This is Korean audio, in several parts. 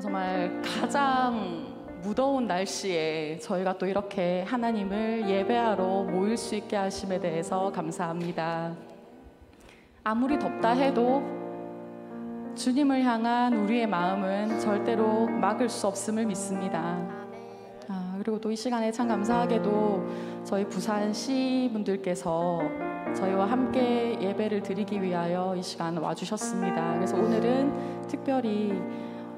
정말 가장 무더운 날씨에 저희가 또 이렇게 하나님을 예배하러 모일 수 있게 하심에 대해서 감사합니다. 아무리 덥다 해도 주님을 향한 우리의 마음은 절대로 막을 수 없음을 믿습니다. 그리고 또 이 시간에 참 감사하게도 저희 부산시 분들께서 저희와 함께 예배를 드리기 위하여 이 시간 와주셨습니다. 그래서 오늘은 특별히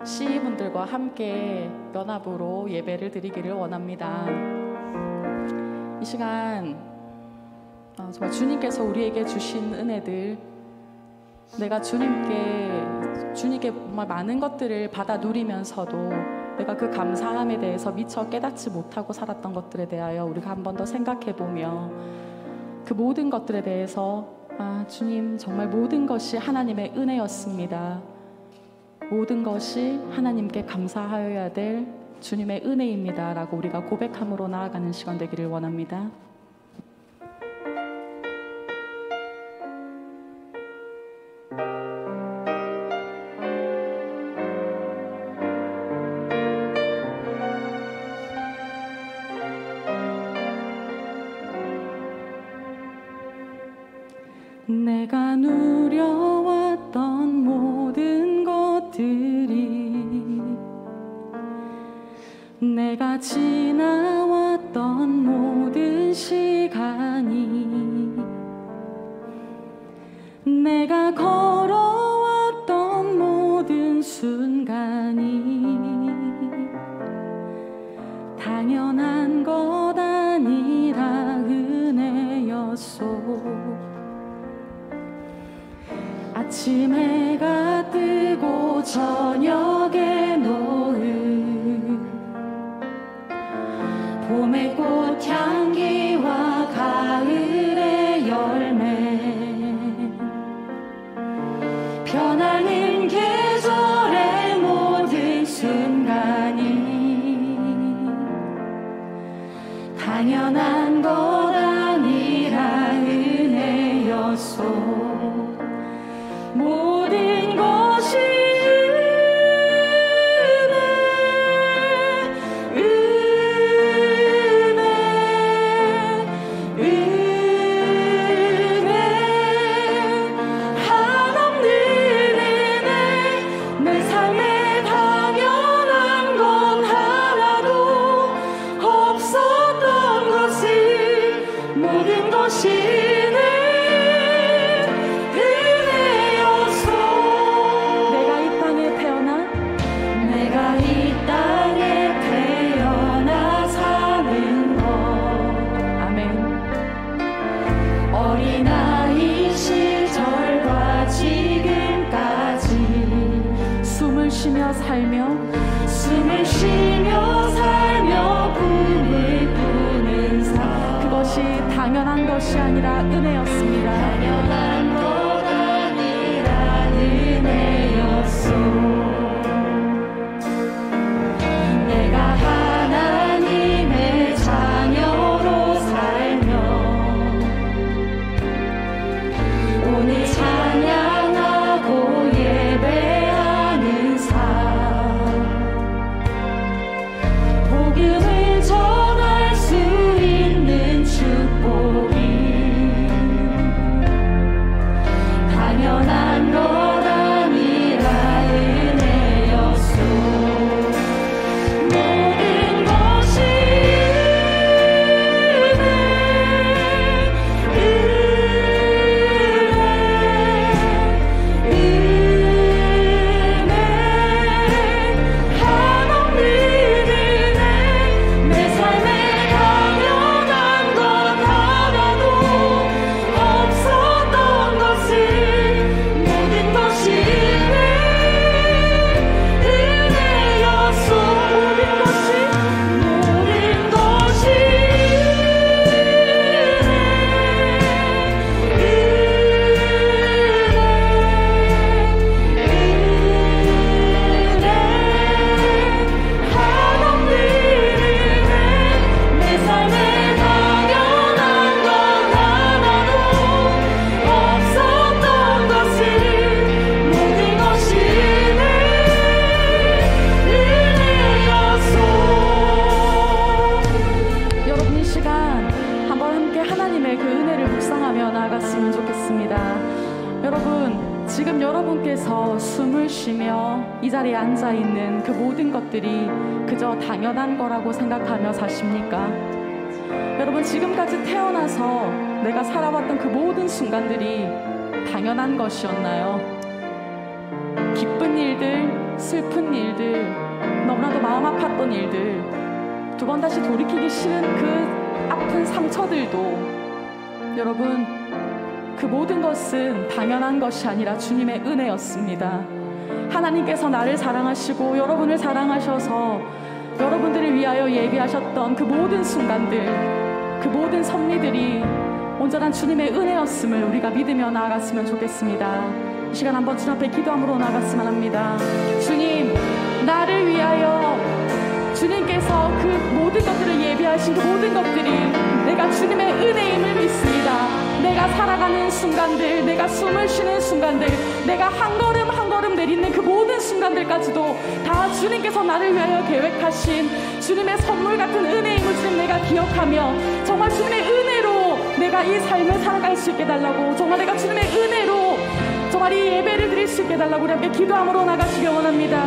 시분들과 함께 연합으로 예배를 드리기를 원합니다. 이 시간 정말 주님께서 우리에게 주신 은혜들, 내가 주님께 정말 많은 것들을 받아 누리면서도 내가 그 감사함에 대해서 미처 깨닫지 못하고 살았던 것들에 대하여 우리가 한 번 더 생각해보며 그 모든 것들에 대해서 주님 정말 모든 것이 하나님의 은혜였습니다. 모든 것이 하나님께 감사하여야 될 주님의 은혜입니다 라고 우리가 고백함으로 나아가는 시간 되기를 원합니다. 내가 누려왔던 모든 것들이, 내가 지나왔던 모든 시간이, 내가 걸어왔던 모든 순간이 당연한 것 아니라 은혜였소. 아침 해가 뜨고 저녁에 노을, 봄의 꽃향기와 가을의 열매, 변하는 계절의 모든 순간이 당연한 것 아니라 은혜였소. 모든 것이 은혜 한없는 은혜, 내 삶에 당연한 건 하나도 없었던 것을, 모든 것이 숨을 쉬며 살며 꿈을 꾸는 삶, 그것이 당연한 것이 아니라 은혜였습니다. 당연한 것 아니라 은혜였소. 내가 하나님의 자녀로 살며 오늘 찬양하고 예배하는 삶, 복음을 전할 수 있는 축복이 당연한 것 아니라 하시며 이 자리에 앉아 있는 그 모든 것들이 그저 당연한 거라고 생각하며 사십니까? 여러분, 지금까지 태어나서 내가 살아왔던 그 모든 순간들이 당연한 것이었나요? 기쁜 일들, 슬픈 일들, 너무나도 마음 아팠던 일들, 두 번 다시 돌이키기 싫은 그 아픈 상처들도 여러분, 그 모든 것은 당연한 것이 아니라 주님의 은혜였습니다. 하나님께서 나를 사랑하시고 여러분을 사랑하셔서 여러분들을 위하여 예비하셨던 그 모든 순간들, 그 모든 섭리들이 온전한 주님의 은혜였음을 우리가 믿으며 나아갔으면 좋겠습니다. 이 시간 한번 주님 앞에 기도함으로 나아갔으면 합니다. 주님, 나를 위하여 주님께서 그 모든 것들을 예비하신 그 모든 것들이 내가 주님의 은혜임을 믿습니다. 내가 살아가는 순간들, 내가 숨을 쉬는 순간들, 내가 한 걸음 한 걸음 내딛는 그 모든 순간들까지도 다 주님께서 나를 위하여 계획하신 주님의 선물 같은 은혜임을 주님 내가 기억하며 정말 주님의 은혜로 내가 이 삶을 살아갈 수 있게 해달라고, 정말 내가 주님의 은혜로 정말 이 예배를 드릴 수 있게 해달라고 우리 함께 기도함으로 나가시기 원합니다.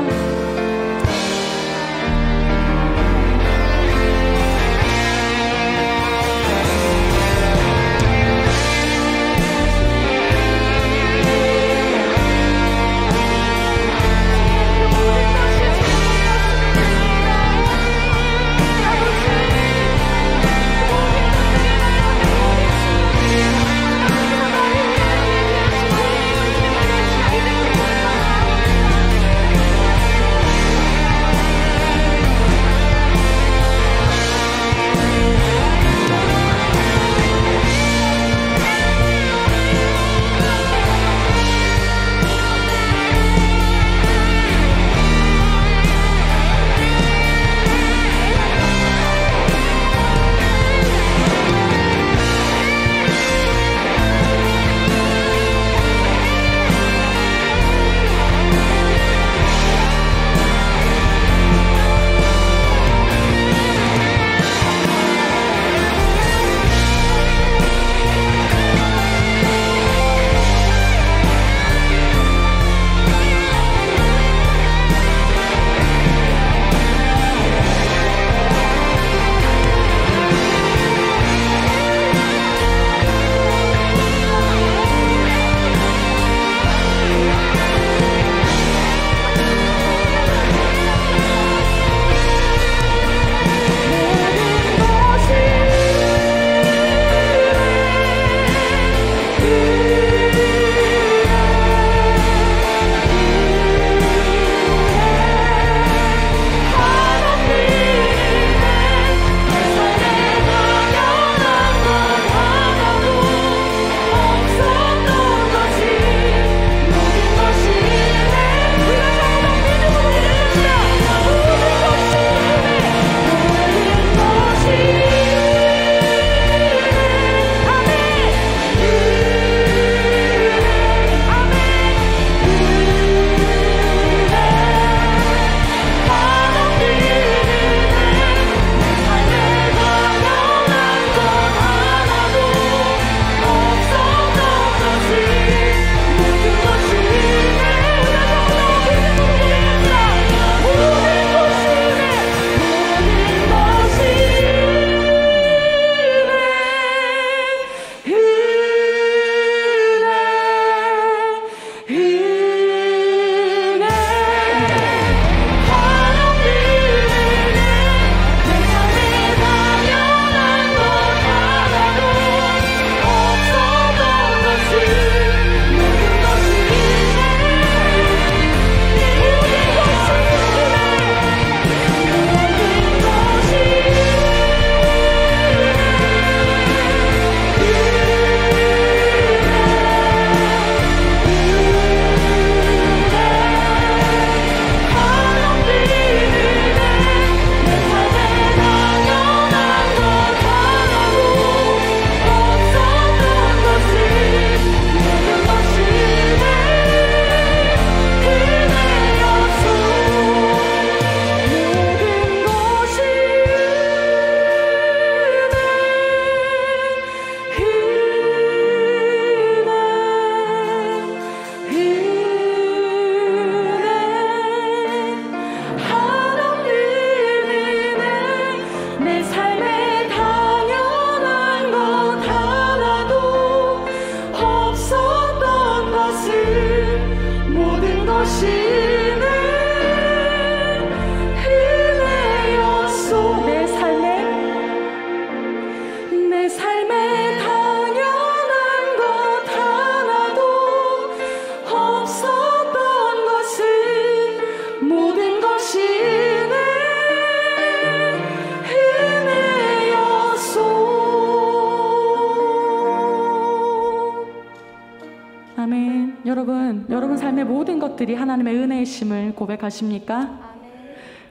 여러분 삶의 모든 것들이 하나님의 은혜이심을 고백하십니까?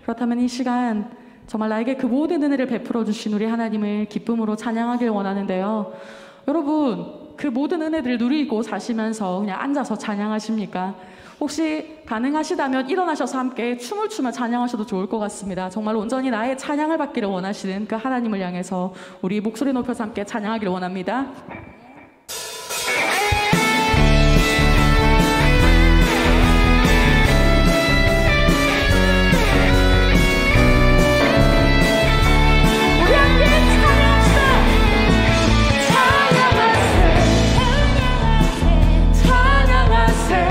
그렇다면 이 시간 정말 나에게 그 모든 은혜를 베풀어 주신 우리 하나님을 기쁨으로 찬양하길 원하는데요. 여러분 그 모든 은혜들을 누리고 사시면서 그냥 앉아서 찬양하십니까? 혹시 가능하시다면 일어나셔서 함께 춤을 추며 찬양하셔도 좋을 것 같습니다. 정말 온전히 나의 찬양을 받기를 원하시는 그 하나님을 향해서 우리 목소리 높여서 함께 찬양하기를 원합니다. 찬양하세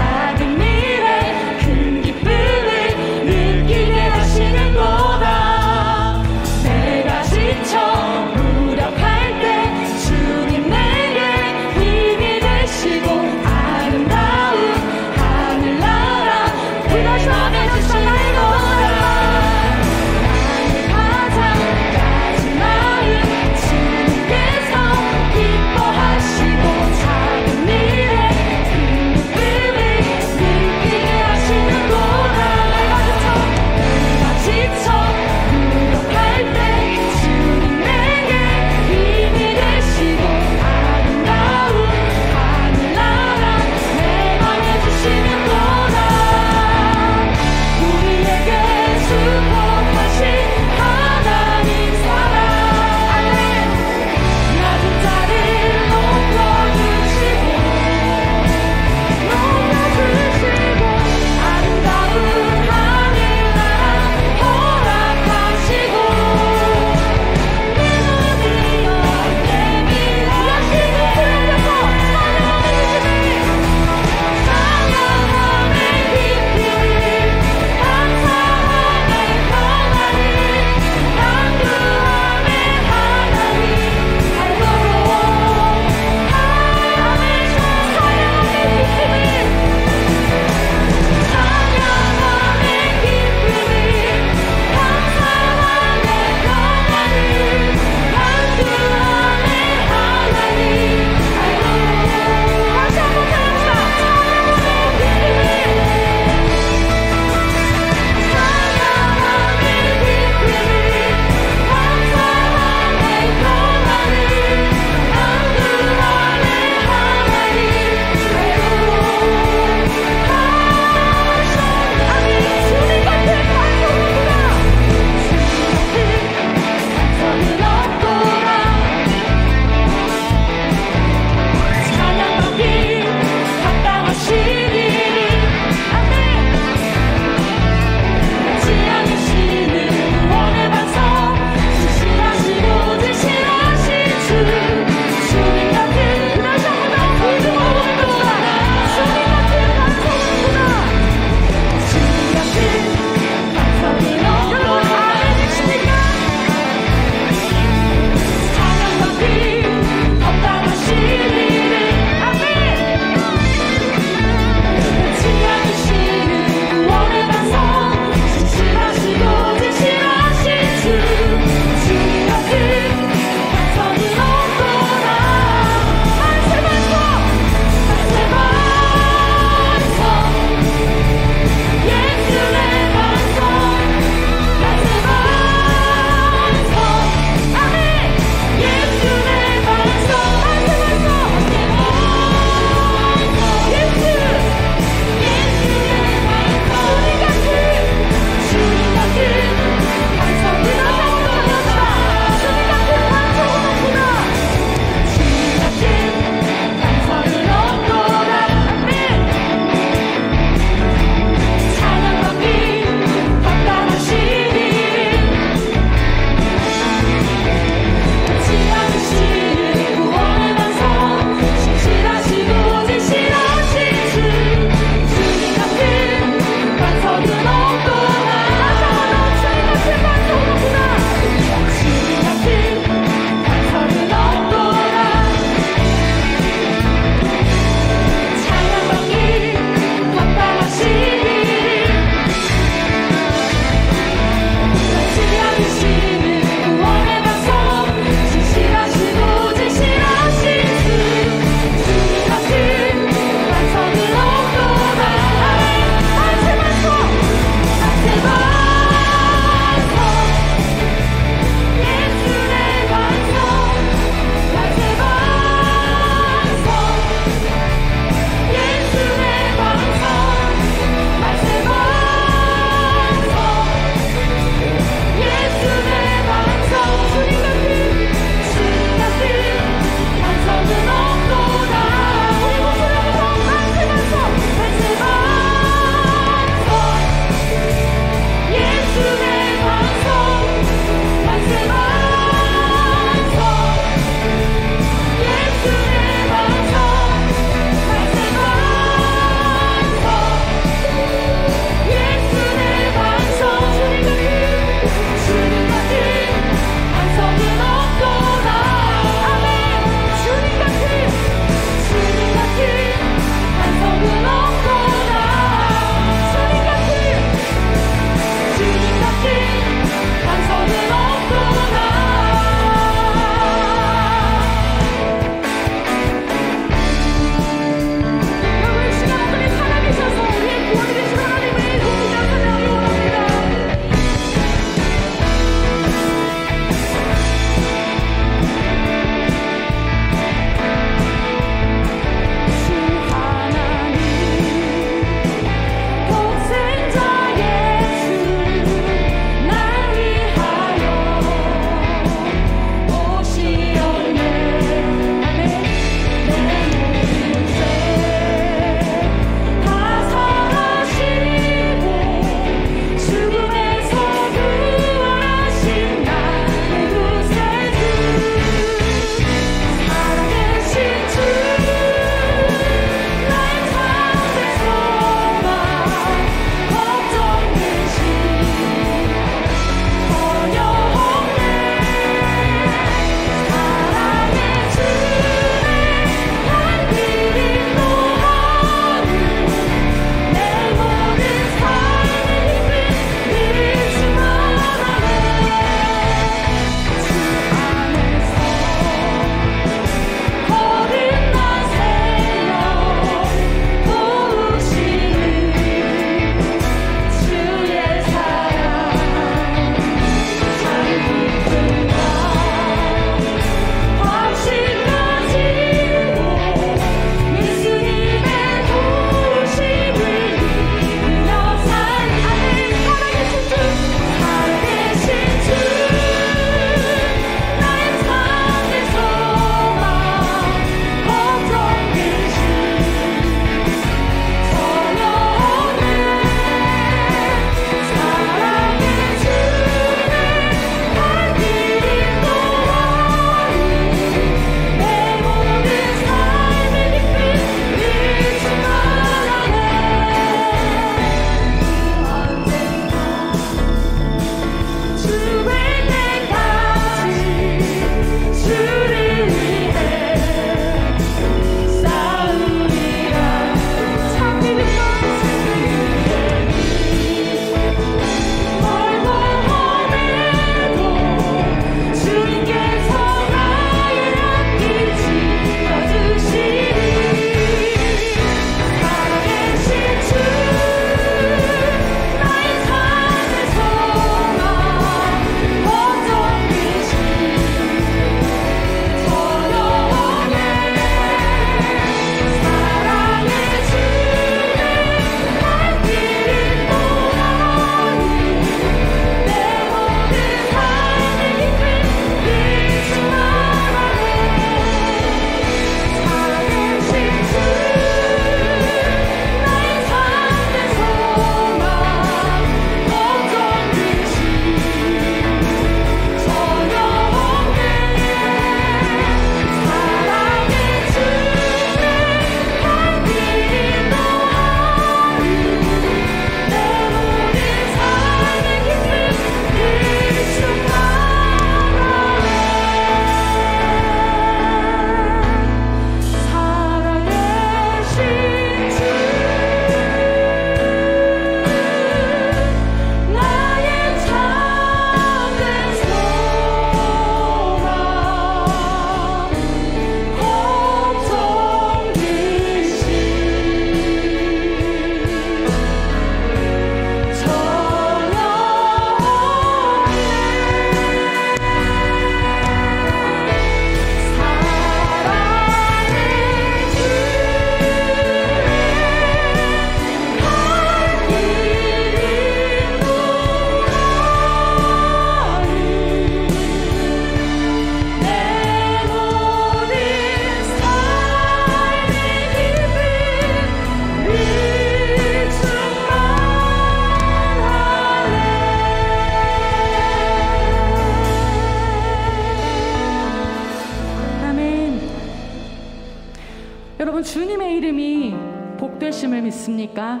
되심을 믿습니까?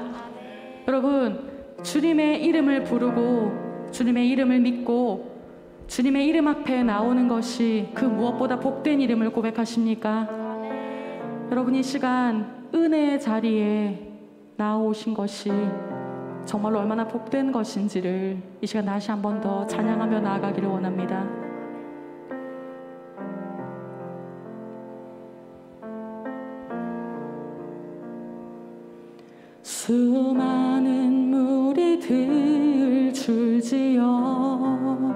여러분, 주님의 이름을 부르고 주님의 이름을 믿고 주님의 이름 앞에 나오는 것이 그 무엇보다 복된 이름을 고백하십니까? 여러분, 이 시간 은혜의 자리에 나오신 것이 정말로 얼마나 복된 것인지를 이 시간 다시 한 번 더 찬양하며 나아가기를 원합니다. 수많은 무리들 줄지어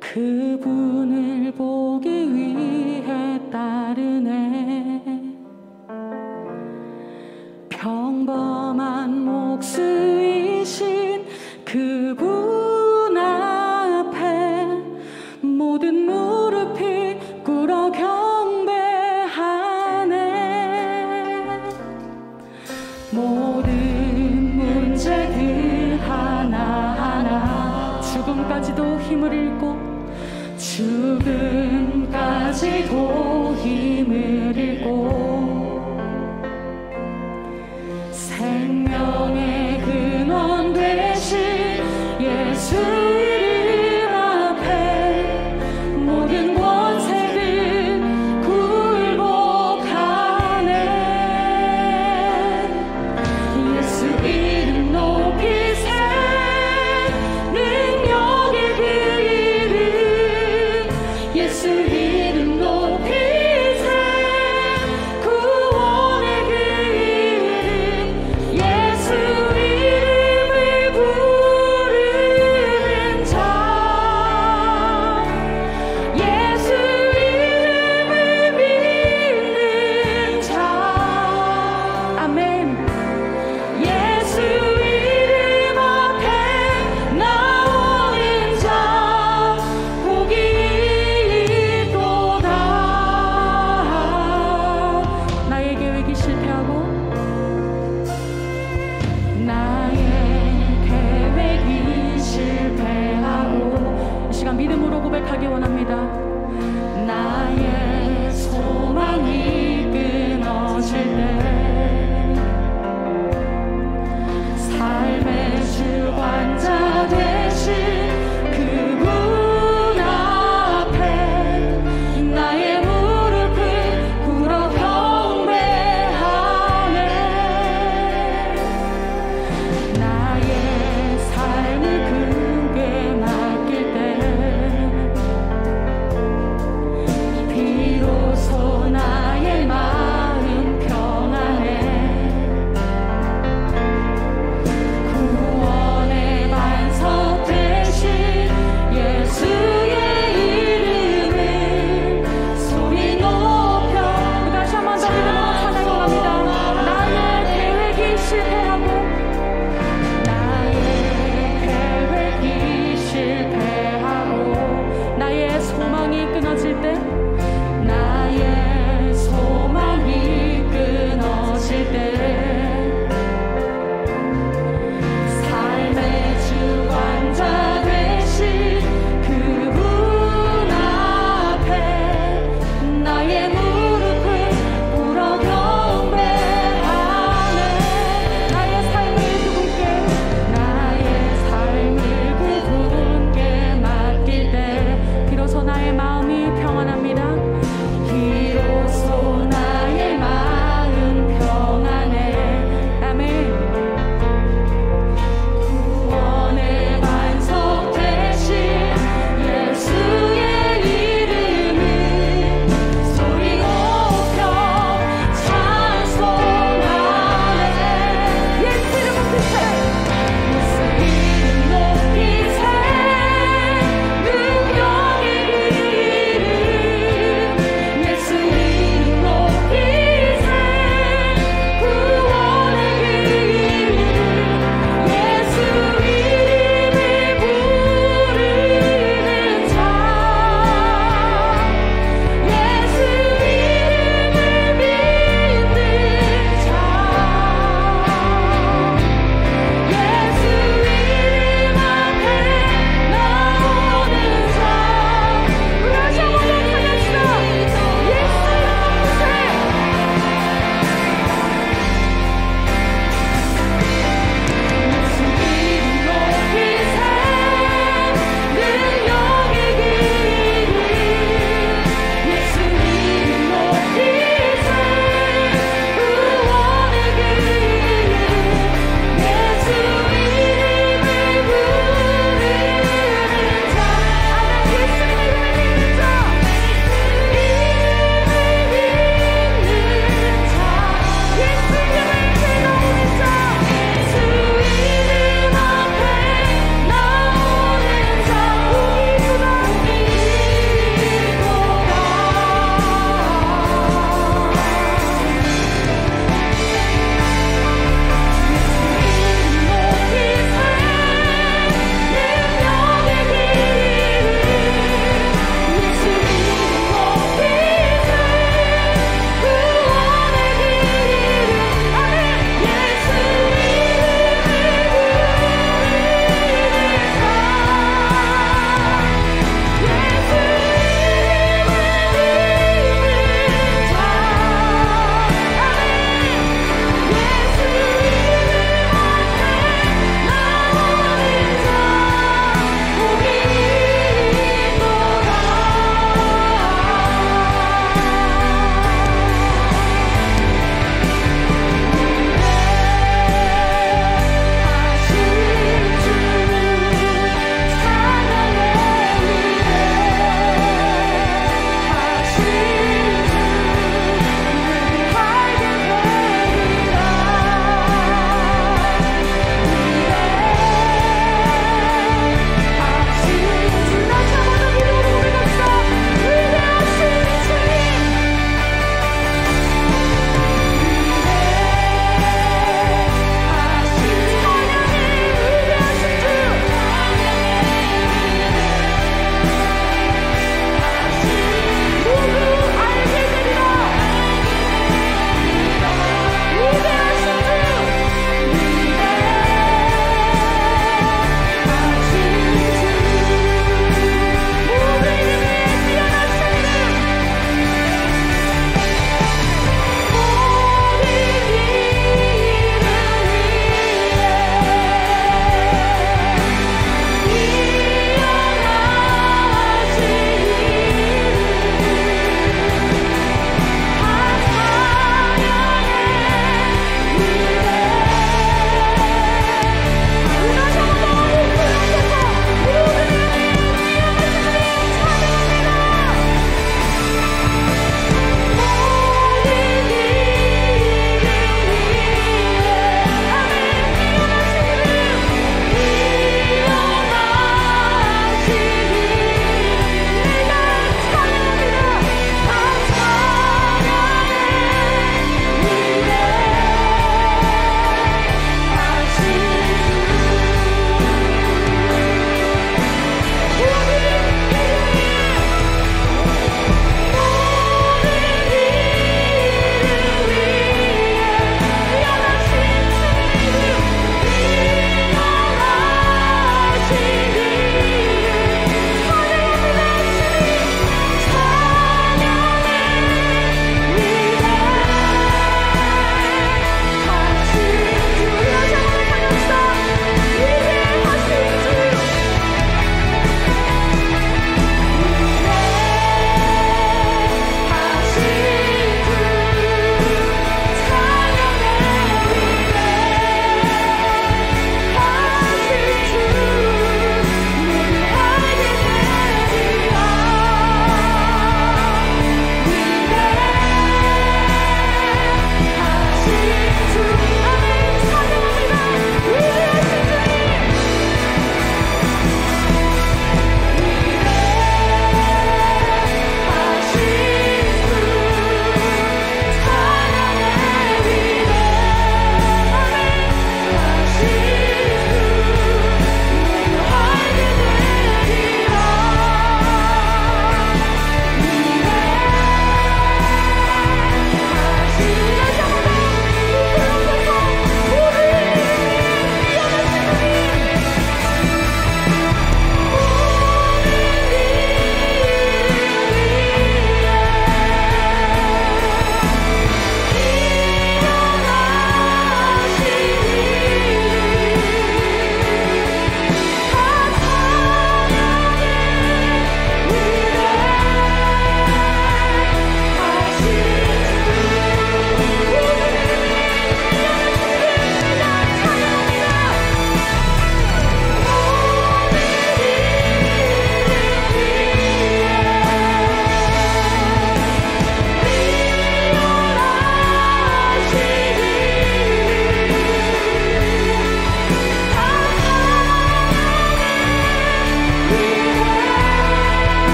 그분을 보기 위해 따르네. 평범한 목수이신 그분 앞에 모든 무릎이 꿇어 경배하네. 모든 문제들 하나하나 죽음까지도 힘을 잃고 죽음까지도 힘을 잃고 생명의 근원 되신 예수 이름 앞에 모든 권세를 굴복하네. 예수 이름 높이세. 능력의 그 이름 예수 이름 높이세. 구원의 그 이름 예수 이름을 부르네.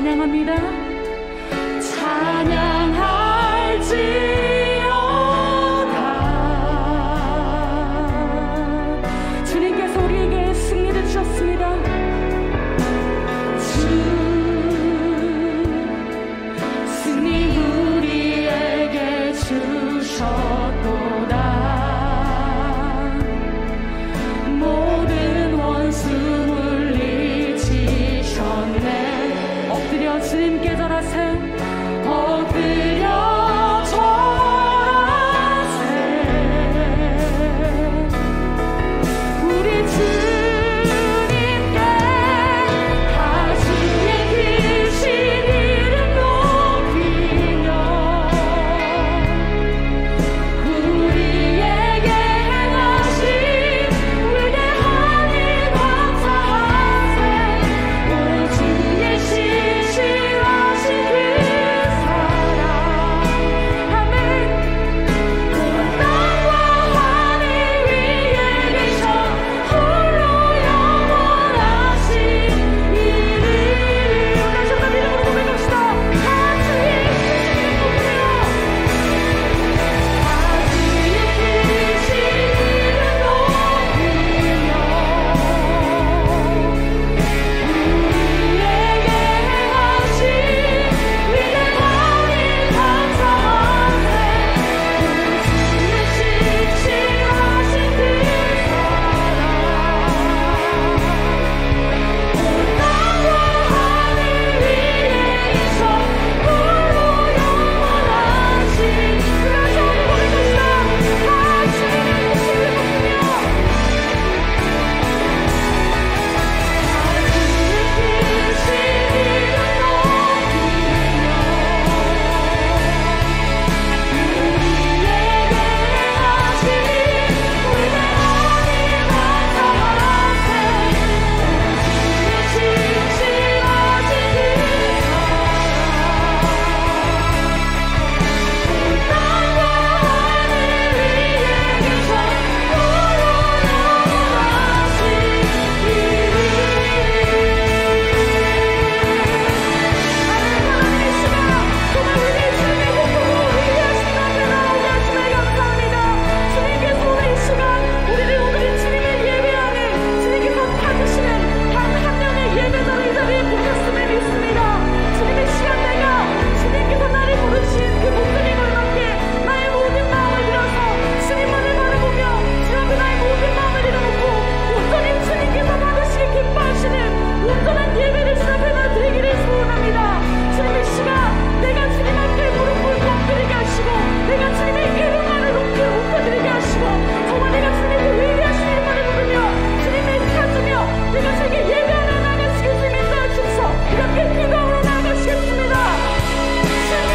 찬양합니다. 찬양할지어다. 주님께서 우리에게 승리를 주셨습니다. 승리 우리에게 주셨도다. 모든 원수 물리치셨네. 엎드려 주님께 절하세. 엎드려 절하세. 우리 주님께 가슴에 크신 이름 높이며 우리에게 행하신 위대한 일 감사하세. 오 주의 신실하신 그 사랑. 아멘. 온 땅과 하늘 위에 계셔 홀로 영원하신 이름. 다시 한번 이름으로 고백합시다. 가주의 크신 이름 높이며 가주의 크신 이름 높이며 우리에게 행하신 위대한 일 감사하세. 오 주의 신실하신 그 사랑. 온 땅과 하늘 위에 계셔 홀로 영원하신. 그래서 우리 고백합시다. 가주의 크신 이름 높이며 온전한 예배를 주님 앞에 드리기를 소원합니다. 주님의 시간 내가 주님 앞에 무릎 꿇고 엎드리게 하시고 내가 주님의 이름만을 높이 높여드리게 하시고 정말 내가 주님의 위대하신 이름만을 부르며 주님을 찾으며 내가 주님께 예배하며 나아가시길 주님 인도해 주셔서 이렇게 기도하러 나아가시겠습니다. 주님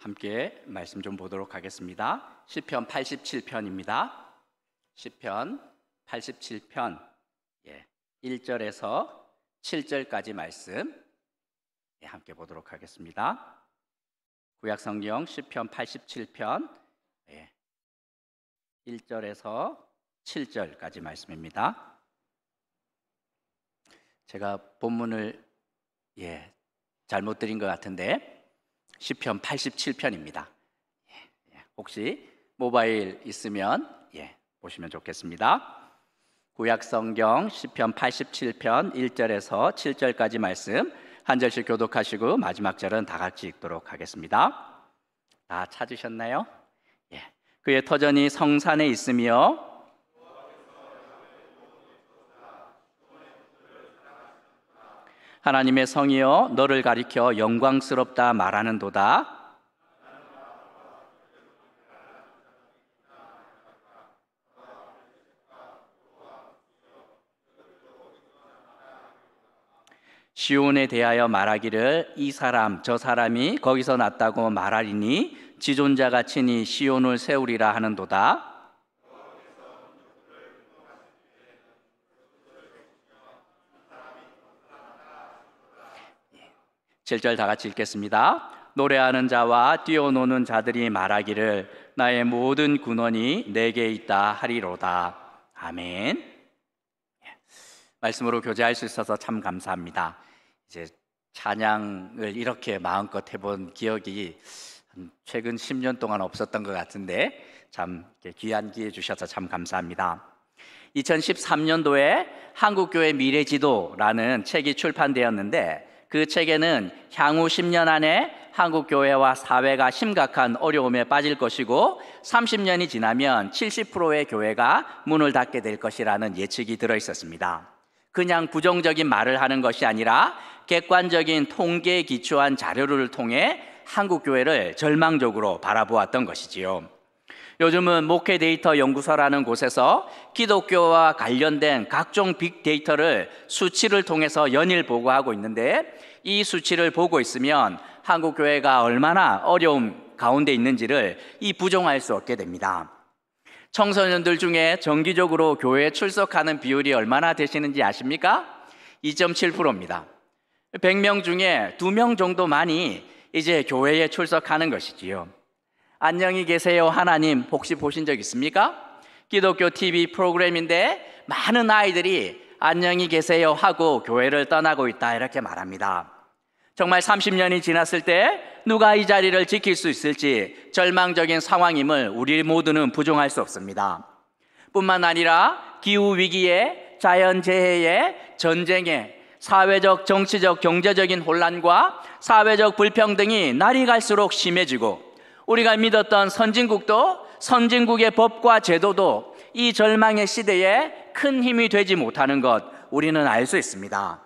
함께 말씀 좀 보도록 하겠습니다. 시편 87편입니다. 시편 87편 1절에서 7절까지 말씀 함께 보도록 하겠습니다. 구약성경 시편 87편 1절에서 7절까지 말씀입니다. 제가 본문을 잘못 드린 것 같은데 시편 87편입니다. 혹시 모바일 있으면 보시면 좋겠습니다. 구약성경 시편 87편 1절에서 7절까지 말씀 한 절씩 교독하시고 마지막 절은 다 같이 읽도록 하겠습니다. 다 찾으셨나요? 예. 그의 터전이 성산에 있으며 하나님의 성이여 너를 가리켜 영광스럽다 말하는도다. 시온에 대하여 말하기를 이 사람 저 사람이 거기서 났다고 말하리니 지존자가 친히 시온을 세우리라 하는도다. 7절 다 같이 읽겠습니다. 노래하는 자와 뛰어노는 자들이 말하기를 나의 모든 군원이 내게 있다 하리로다. 아멘. 말씀으로 교제할 수 있어서 참 감사합니다. 이제 찬양을 이렇게 마음껏 해본 기억이 최근 10년 동안 없었던 것 같은데 참 귀한 기회 주셔서 참 감사합니다. 2013년도에 한국교회 미래지도라는 책이 출판되었는데 그 책에는 향후 10년 안에 한국교회와 사회가 심각한 어려움에 빠질 것이고 30년이 지나면 70%의 교회가 문을 닫게 될 것이라는 예측이 들어있었습니다. 그냥 부정적인 말을 하는 것이 아니라 객관적인 통계에 기초한 자료를 통해 한국교회를 절망적으로 바라보았던 것이지요. 요즘은 목회 데이터 연구소라는 곳에서 기독교와 관련된 각종 빅데이터를 수치를 통해서 연일 보고하고 있는데 이 수치를 보고 있으면 한국교회가 얼마나 어려움 가운데 있는지를 부정할 수 없게 됩니다. 청소년들 중에 정기적으로 교회에 출석하는 비율이 얼마나 되시는지 아십니까? 2.7%입니다. 100명 중에 2명 정도만이 이제 교회에 출석하는 것이지요. 안녕히 계세요 하나님 혹시 보신 적 있습니까? 기독교 TV 프로그램인데 많은 아이들이 안녕히 계세요 하고 교회를 떠나고 있다 이렇게 말합니다. 정말 30년이 지났을 때 누가 이 자리를 지킬 수 있을지 절망적인 상황임을 우리 모두는 부정할 수 없습니다. 뿐만 아니라 기후위기에 자연재해에 전쟁에 사회적, 정치적, 경제적인 혼란과 사회적 불평등이 날이 갈수록 심해지고 우리가 믿었던 선진국도 선진국의 법과 제도도 이 절망의 시대에 큰 힘이 되지 못하는 것 우리는 알 수 있습니다.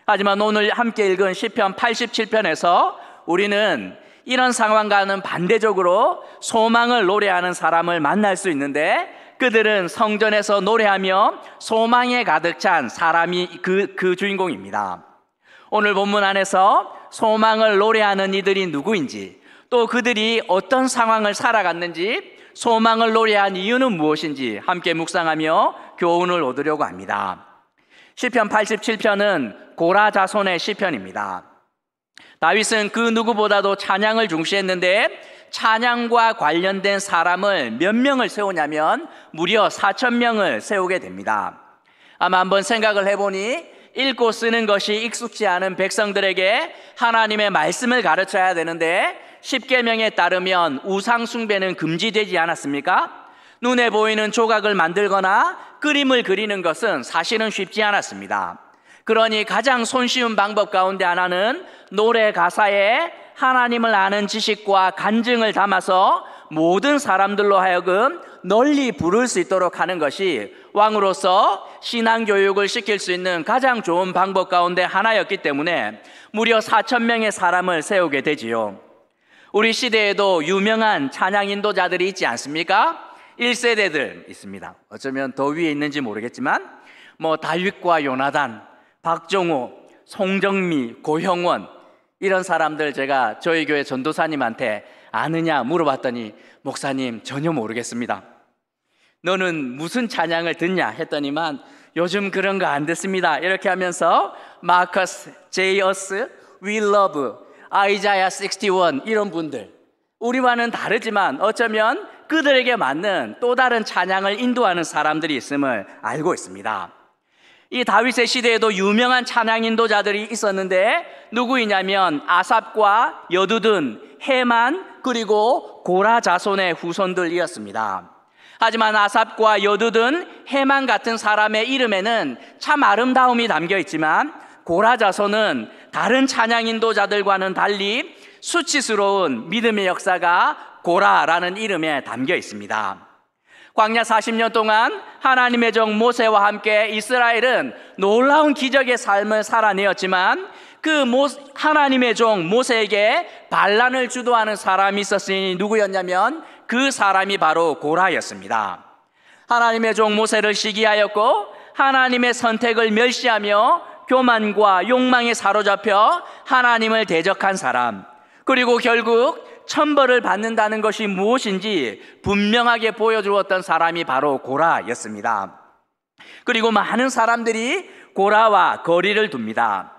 하지만 오늘 함께 읽은 시편 87편에서 우리는 이런 상황과는 반대적으로 소망을 노래하는 사람을 만날 수 있는데 그들은 성전에서 노래하며 소망에 가득 찬 사람이 그 주인공입니다. 오늘 본문 안에서 소망을 노래하는 이들이 누구인지 또 그들이 어떤 상황을 살아갔는지 소망을 노래한 이유는 무엇인지 함께 묵상하며 교훈을 얻으려고 합니다. 시편 87편은 고라 자손의 시편입니다. 다윗은 그 누구보다도 찬양을 중시했는데 찬양과 관련된 사람을 몇 명을 세우냐면 무려 4,000명을 세우게 됩니다. 아마 한번 생각을 해보니 읽고 쓰는 것이 익숙지 않은 백성들에게 하나님의 말씀을 가르쳐야 되는데 10계명에 따르면 우상 숭배는 금지되지 않았습니까? 눈에 보이는 조각을 만들거나 그림을 그리는 것은 사실은 쉽지 않았습니다. 그러니 가장 손쉬운 방법 가운데 하나는 노래 가사에 하나님을 아는 지식과 간증을 담아서 모든 사람들로 하여금 널리 부를 수 있도록 하는 것이 왕으로서 신앙교육을 시킬 수 있는 가장 좋은 방법 가운데 하나였기 때문에 무려 4,000명의 사람을 세우게 되지요. 우리 시대에도 유명한 찬양 인도자들이 있지 않습니까? 1세대들 있습니다. 어쩌면 더 위에 있는지 모르겠지만 다윗과 요나단, 박정호, 송정미, 고형원 이런 사람들 제가 저희 교회 전도사님한테 아느냐 물어봤더니 목사님 전혀 모르겠습니다. 너는 무슨 찬양을 듣냐 했더니만 요즘 그런 거 안 듣습니다 이렇게 하면서 마커스, 제이어스, 윌러브, 아이자야 61 이런 분들 우리와는 다르지만 어쩌면 그들에게 맞는 또 다른 찬양을 인도하는 사람들이 있음을 알고 있습니다. 이 다윗의 시대에도 유명한 찬양 인도자들이 있었는데 누구이냐면 아삽과 여두둔, 헤만 그리고 고라 자손의 후손들이었습니다. 하지만 아삽과 여두둔, 해만 같은 사람의 이름에는 참 아름다움이 담겨 있지만 고라 자손은 다른 찬양 인도자들과는 달리 수치스러운 믿음의 역사가 고라라는 이름에 담겨 있습니다. 광야 40년 동안 하나님의 종 모세와 함께 이스라엘은 놀라운 기적의 삶을 살아내었지만 그 하나님의 종 모세에게 반란을 주도하는 사람이 있었으니 누구였냐면 그 사람이 바로 고라였습니다. 하나님의 종 모세를 시기하였고 하나님의 선택을 멸시하며 교만과 욕망에 사로잡혀 하나님을 대적한 사람, 그리고 결국 천벌을 받는다는 것이 무엇인지 분명하게 보여주었던 사람이 바로 고라였습니다. 그리고 많은 사람들이 고라와 거리를 둡니다.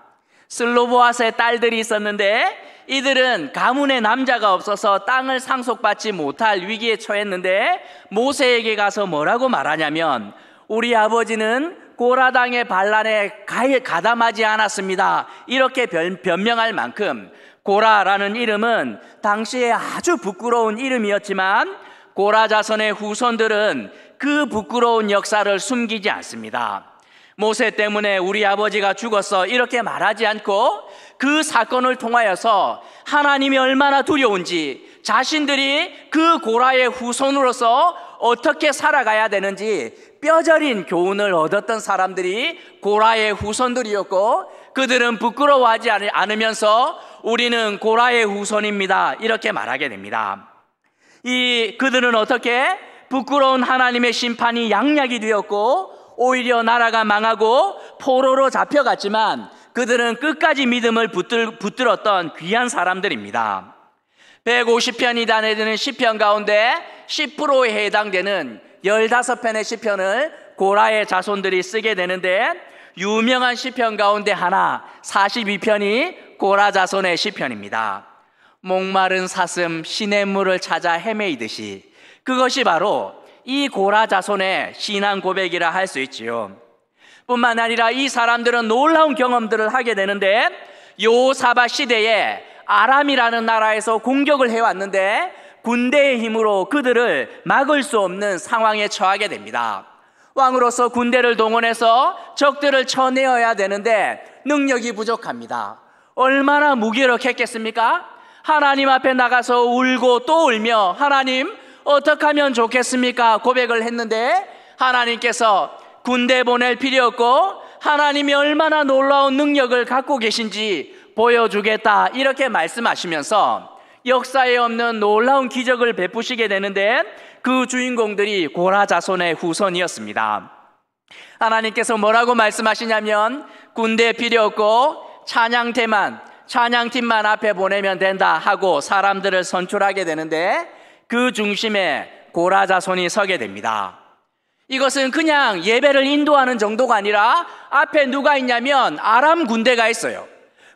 슬로보앗의 딸들이 있었는데 이들은 가문에 남자가 없어서 땅을 상속받지 못할 위기에 처했는데 모세에게 가서 뭐라고 말하냐면 우리 아버지는 고라당의 반란에 가담하지 않았습니다. 이렇게 변명할 만큼 고라라는 이름은 당시에 아주 부끄러운 이름이었지만 고라 자손의 후손들은 그 부끄러운 역사를 숨기지 않습니다. 모세 때문에 우리 아버지가 죽었어 이렇게 말하지 않고 그 사건을 통하여서 하나님이 얼마나 두려운지, 자신들이 그 고라의 후손으로서 어떻게 살아가야 되는지 뼈저린 교훈을 얻었던 사람들이 고라의 후손들이었고, 그들은 부끄러워하지 않으면서 우리는 고라의 후손입니다 이렇게 말하게 됩니다. 그들은 어떻게 부끄러운 하나님의 심판이 양약이 되었고 오히려 나라가 망하고 포로로 잡혀갔지만 그들은 끝까지 믿음을 붙들었던 귀한 사람들입니다. 150편이 되는 시편 가운데 10%에 해당되는 15편의 시편을 고라의 자손들이 쓰게 되는데, 유명한 시편 가운데 하나 42편이 고라 자손의 시편입니다. 목마른 사슴 시냇물을 찾아 헤매이듯이, 그것이 바로 이 고라 자손의 신앙 고백이라 할 수 있지요. 뿐만 아니라 이 사람들은 놀라운 경험들을 하게 되는데, 여호사밧 시대에 아람이라는 나라에서 공격을 해왔는데 군대의 힘으로 그들을 막을 수 없는 상황에 처하게 됩니다. 왕으로서 군대를 동원해서 적들을 쳐내어야 되는데 능력이 부족합니다. 얼마나 무기력했겠습니까? 하나님 앞에 나가서 울고 또 울며 하나님 어떻게 하면 좋겠습니까? 고백을 했는데 하나님께서 군대 보낼 필요 없고 하나님이 얼마나 놀라운 능력을 갖고 계신지 보여주겠다 이렇게 말씀하시면서 역사에 없는 놀라운 기적을 베푸시게 되는데, 그 주인공들이 고라 자손의 후손이었습니다. 하나님께서 뭐라고 말씀하시냐면 군대 필요 없고 찬양팀만 앞에 보내면 된다 하고 사람들을 선출하게 되는데 그 중심에 고라 자손이 서게 됩니다. 이것은 그냥 예배를 인도하는 정도가 아니라 앞에 누가 있냐면 아람 군대가 있어요.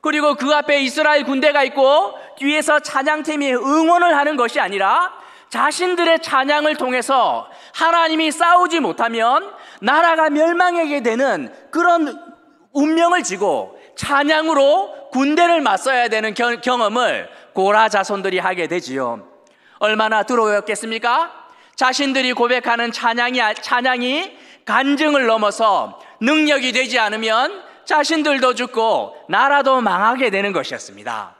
그리고 그 앞에 이스라엘 군대가 있고 뒤에서 찬양팀이 응원을 하는 것이 아니라 자신들의 찬양을 통해서 하나님이 싸우지 못하면 나라가 멸망하게 되는 그런 운명을 지고 찬양으로 군대를 맞서야 되는 경험을 고라 자손들이 하게 되지요. 얼마나 두려웠겠습니까? 자신들이 고백하는 찬양이 간증을 넘어서 능력이 되지 않으면 자신들도 죽고 나라도 망하게 되는 것이었습니다.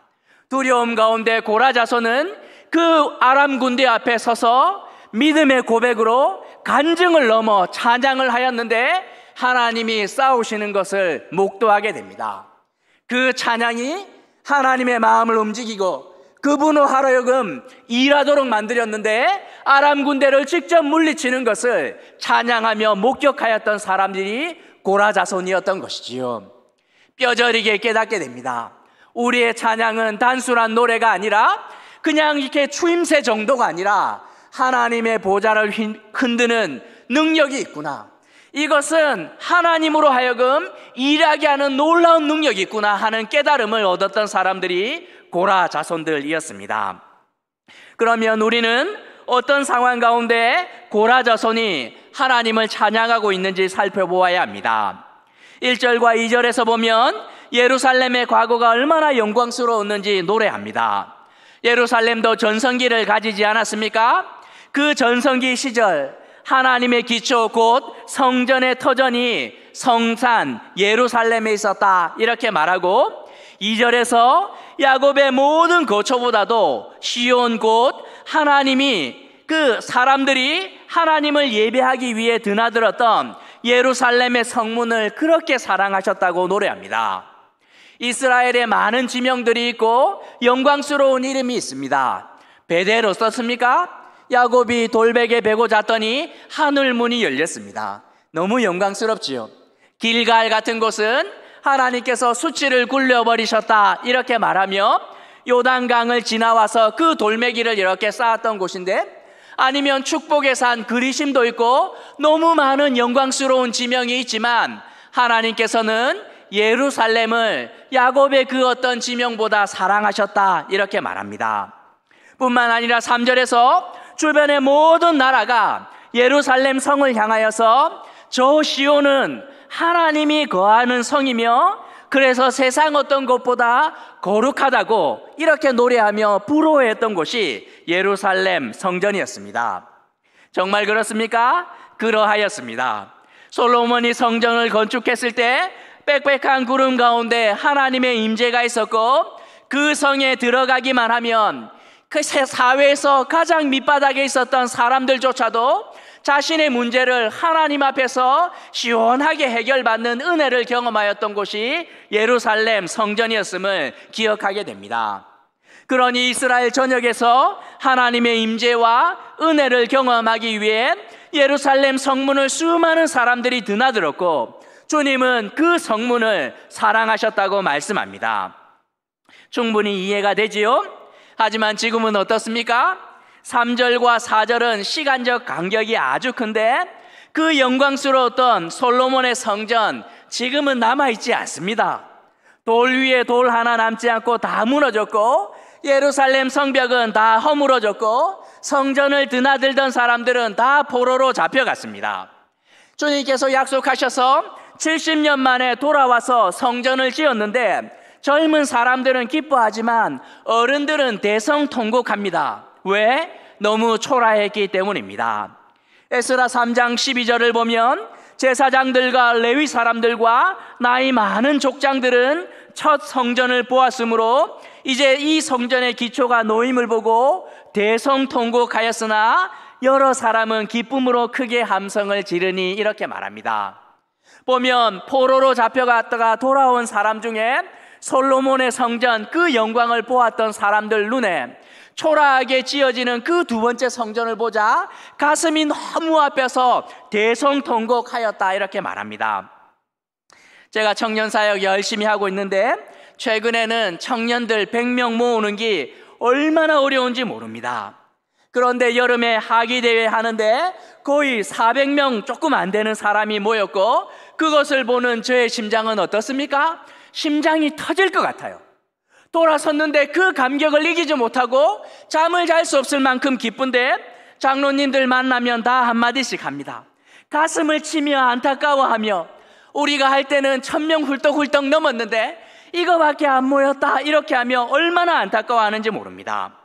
두려움 가운데 고라 자손은 그 아람 군대 앞에 서서 믿음의 고백으로 간증을 넘어 찬양을 하였는데 하나님이 싸우시는 것을 목도하게 됩니다. 그 찬양이 하나님의 마음을 움직이고 그분을 하여금 일하도록 만들었는데 아람 군대를 직접 물리치는 것을 찬양하며 목격하였던 사람들이 고라 자손이었던 것이지요. 뼈저리게 깨닫게 됩니다. 우리의 찬양은 단순한 노래가 아니라 그냥 이렇게 추임새 정도가 아니라 하나님의 보좌를 흔드는 능력이 있구나, 이것은 하나님으로 하여금 일하게 하는 놀라운 능력이 있구나 하는 깨달음을 얻었던 사람들이 고라 자손들이었습니다. 그러면 우리는 어떤 상황 가운데 고라 자손이 하나님을 찬양하고 있는지 살펴보아야 합니다. 1절과 2절에서 보면 예루살렘의 과거가 얼마나 영광스러웠는지 노래합니다. 예루살렘도 전성기를 가지지 않았습니까? 그 전성기 시절 하나님의 기초 곧 성전의 터전이 성산 예루살렘에 있었다 이렇게 말하고, 2절에서 야곱의 모든 거처보다도 시온 곧 하나님이 그 사람들이 하나님을 예배하기 위해 드나들었던 예루살렘의 성문을 그렇게 사랑하셨다고 노래합니다. 이스라엘에 많은 지명들이 있고 영광스러운 이름이 있습니다. 베델 어떻습니까? 야곱이 돌베개 베고 잤더니 하늘 문이 열렸습니다. 너무 영광스럽지요. 길갈 같은 곳은 하나님께서 수치를 굴려버리셨다 이렇게 말하며 요단강을 지나와서 그 돌멩이를 이렇게 쌓았던 곳인데, 아니면 축복의 산 그리심도 있고 너무 많은 영광스러운 지명이 있지만 하나님께서는 예루살렘을 야곱의 그 어떤 지명보다 사랑하셨다 이렇게 말합니다. 뿐만 아니라 3절에서 주변의 모든 나라가 예루살렘 성을 향하여서 저 시온은 하나님이 거하는 성이며 그래서 세상 어떤 것보다 거룩하다고 이렇게 노래하며 부러워했던 곳이 예루살렘 성전이었습니다. 정말 그렇습니까? 그러하였습니다. 솔로몬이 성전을 건축했을 때 빽빽한 구름 가운데 하나님의 임재가 있었고, 그 성에 들어가기만 하면 그 사회에서 가장 밑바닥에 있었던 사람들조차도 자신의 문제를 하나님 앞에서 시원하게 해결받는 은혜를 경험하였던 곳이 예루살렘 성전이었음을 기억하게 됩니다. 그러니 이스라엘 전역에서 하나님의 임재와 은혜를 경험하기 위해 예루살렘 성문을 수많은 사람들이 드나들었고, 주님은 그 성문을 사랑하셨다고 말씀합니다. 충분히 이해가 되지요? 하지만 지금은 어떻습니까? 3절과 4절은 시간적 간격이 아주 큰데 그 영광스러웠던 솔로몬의 성전 지금은 남아있지 않습니다. 돌 위에 돌 하나 남지 않고 다 무너졌고, 예루살렘 성벽은 다 허물어졌고, 성전을 드나들던 사람들은 다 포로로 잡혀갔습니다. 주님께서 약속하셔서 70년 만에 돌아와서 성전을 지었는데 젊은 사람들은 기뻐하지만 어른들은 대성통곡합니다. 왜? 너무 초라했기 때문입니다. 에스라 3장 12절을 보면 제사장들과 레위 사람들과 나이 많은 족장들은 첫 성전을 보았으므로 이제 이 성전의 기초가 놓임을 보고 대성통곡하였으나 여러 사람은 기쁨으로 크게 함성을 지르니 이렇게 말합니다. 보면 포로로 잡혀갔다가 돌아온 사람 중에 솔로몬의 성전 그 영광을 보았던 사람들 눈에 초라하게 지어지는 그 두 번째 성전을 보자 가슴이 너무 아파서 대성통곡하였다 이렇게 말합니다. 제가 청년사역 열심히 하고 있는데 최근에는 청년들 100명 모으는 게 얼마나 어려운지 모릅니다. 그런데 여름에 하기대회 하는데 거의 400명 조금 안 되는 사람이 모였고, 그것을 보는 저의 심장은 어떻습니까? 심장이 터질 것 같아요. 돌아섰는데 그 감격을 이기지 못하고 잠을 잘 수 없을 만큼 기쁜데, 장로님들 만나면 다 한마디씩 합니다. 가슴을 치며 안타까워하며 우리가 할 때는 1000명 훌떡훌떡 넘었는데 이거밖에 안 모였다 이렇게 하며 얼마나 안타까워하는지 모릅니다.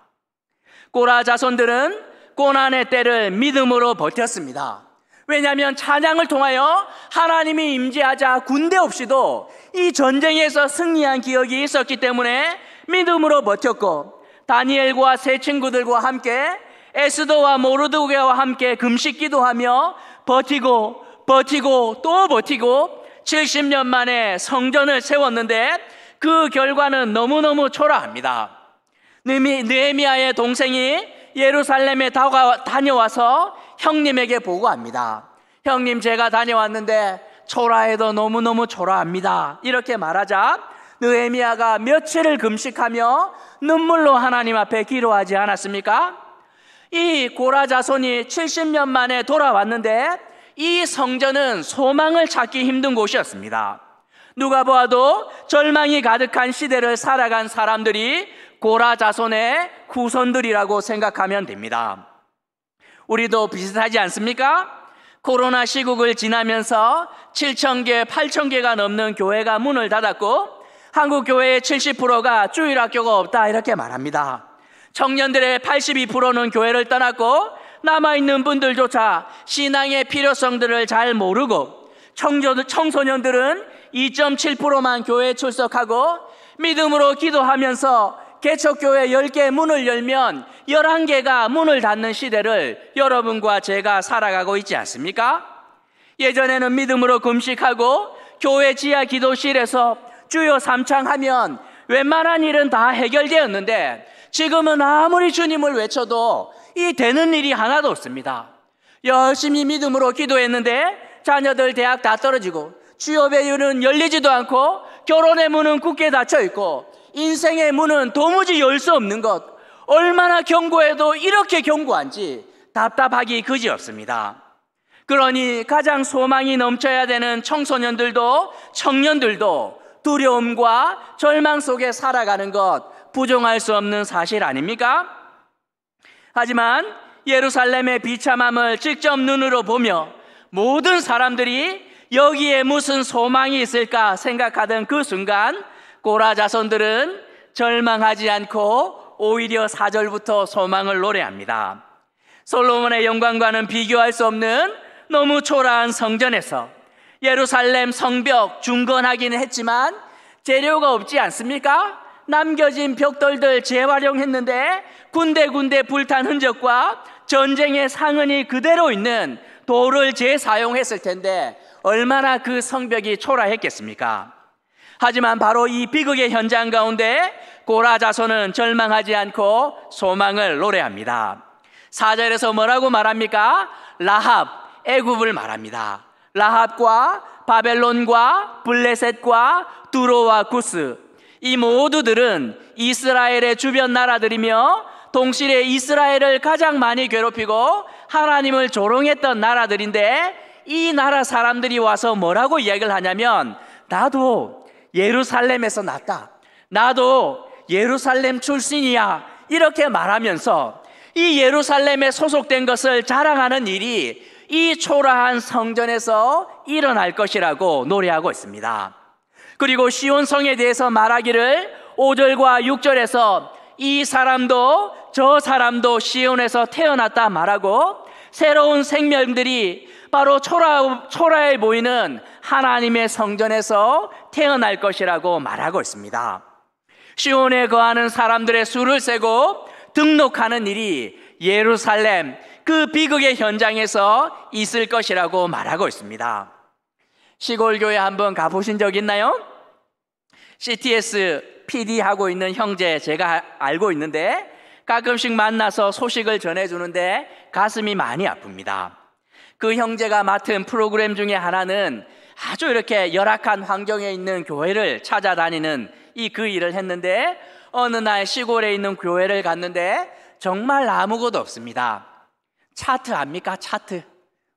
고라 자손들은 고난의 때를 믿음으로 버텼습니다. 왜냐하면 찬양을 통하여 하나님이 임재하자 군대 없이도 이 전쟁에서 승리한 기억이 있었기 때문에 믿음으로 버텼고, 다니엘과 세 친구들과 함께 에스더와 모르드게와 함께 금식 기도하며 버티고 또 버티고 70년 만에 성전을 세웠는데 그 결과는 너무너무 초라합니다. 느헤미야의 동생이 예루살렘에 다녀와서 형님에게 보고합니다. 형님, 제가 다녀왔는데 초라해도 너무너무 초라합니다 이렇게 말하자 느헤미야가 며칠을 금식하며 눈물로 하나님 앞에 기도하지 않았습니까? 이 고라 자손이 70년 만에 돌아왔는데 이 성전은 소망을 찾기 힘든 곳이었습니다. 누가 보아도 절망이 가득한 시대를 살아간 사람들이 고라 자손의 후손들이라고 생각하면 됩니다. 우리도 비슷하지 않습니까? 코로나 시국을 지나면서 7,000개, 8,000개가 넘는 교회가 문을 닫았고 한국 교회의 70%가 주일학교가 없다 이렇게 말합니다. 청년들의 82%는 교회를 떠났고 남아있는 분들조차 신앙의 필요성들을 잘 모르고 청소년들은 2.7%만 교회에 출석하고 믿음으로 기도하면서 개척교회 10개 문을 열면 11개가 문을 닫는 시대를 여러분과 제가 살아가고 있지 않습니까? 예전에는 믿음으로 금식하고 교회 지하 기도실에서 주여 삼창하면 웬만한 일은 다 해결되었는데 지금은 아무리 주님을 외쳐도 이 되는 일이 하나도 없습니다. 열심히 믿음으로 기도했는데 자녀들 대학 다 떨어지고 취업의 문은 열리지도 않고 결혼의 문은 굳게 닫혀 있고 인생의 문은 도무지 열 수 없는 것, 얼마나 경고해도 이렇게 경고한지 답답하기 그지없습니다. 그러니 가장 소망이 넘쳐야 되는 청소년들도 청년들도 두려움과 절망 속에 살아가는 것 부정할 수 없는 사실 아닙니까? 하지만 예루살렘의 비참함을 직접 눈으로 보며 모든 사람들이 여기에 무슨 소망이 있을까 생각하던 그 순간 고라 자손들은 절망하지 않고 오히려 4절부터 소망을 노래합니다. 솔로몬의 영광과는 비교할 수 없는 너무 초라한 성전에서 예루살렘 성벽 중건하기는 했지만 재료가 없지 않습니까? 남겨진 벽돌들 재활용했는데 군데군데 불탄 흔적과 전쟁의 상흔이 그대로 있는 돌을 재사용했을 텐데 얼마나 그 성벽이 초라했겠습니까? 하지만 바로 이 비극의 현장 가운데 고라 자손은 절망하지 않고 소망을 노래합니다. 4절에서 뭐라고 말합니까? 라합, 애굽을 말합니다. 라합과 바벨론과 블레셋과 두로와 구스, 이 모두들은 이스라엘의 주변 나라들이며 동시에 이스라엘을 가장 많이 괴롭히고 하나님을 조롱했던 나라들인데 이 나라 사람들이 와서 뭐라고 이야기를 하냐면 나도 예루살렘에서 났다, 나도 예루살렘 출신이야, 이렇게 말하면서 이 예루살렘에 소속된 것을 자랑하는 일이 이 초라한 성전에서 일어날 것이라고 노래하고 있습니다. 그리고 시온성에 대해서 말하기를 5절과 6절에서 이 사람도 저 사람도 시온에서 태어났다 말하고 새로운 생명들이 바로 초라해 보이는 하나님의 성전에서 태어날 것이라고 말하고 있습니다. 시온에 거하는 사람들의 수를 세고 등록하는 일이 예루살렘 그 비극의 현장에서 있을 것이라고 말하고 있습니다. 시골 교회 한번 가보신 적 있나요? CTS PD 하고 있는 형제 제가 알고 있는데 가끔씩 만나서 소식을 전해주는데 가슴이 많이 아픕니다. 그 형제가 맡은 프로그램 중에 하나는 아주 이렇게 열악한 환경에 있는 교회를 찾아다니는 그 일을 했는데 어느 날 시골에 있는 교회를 갔는데 정말 아무것도 없습니다. 차트 압니까? 차트.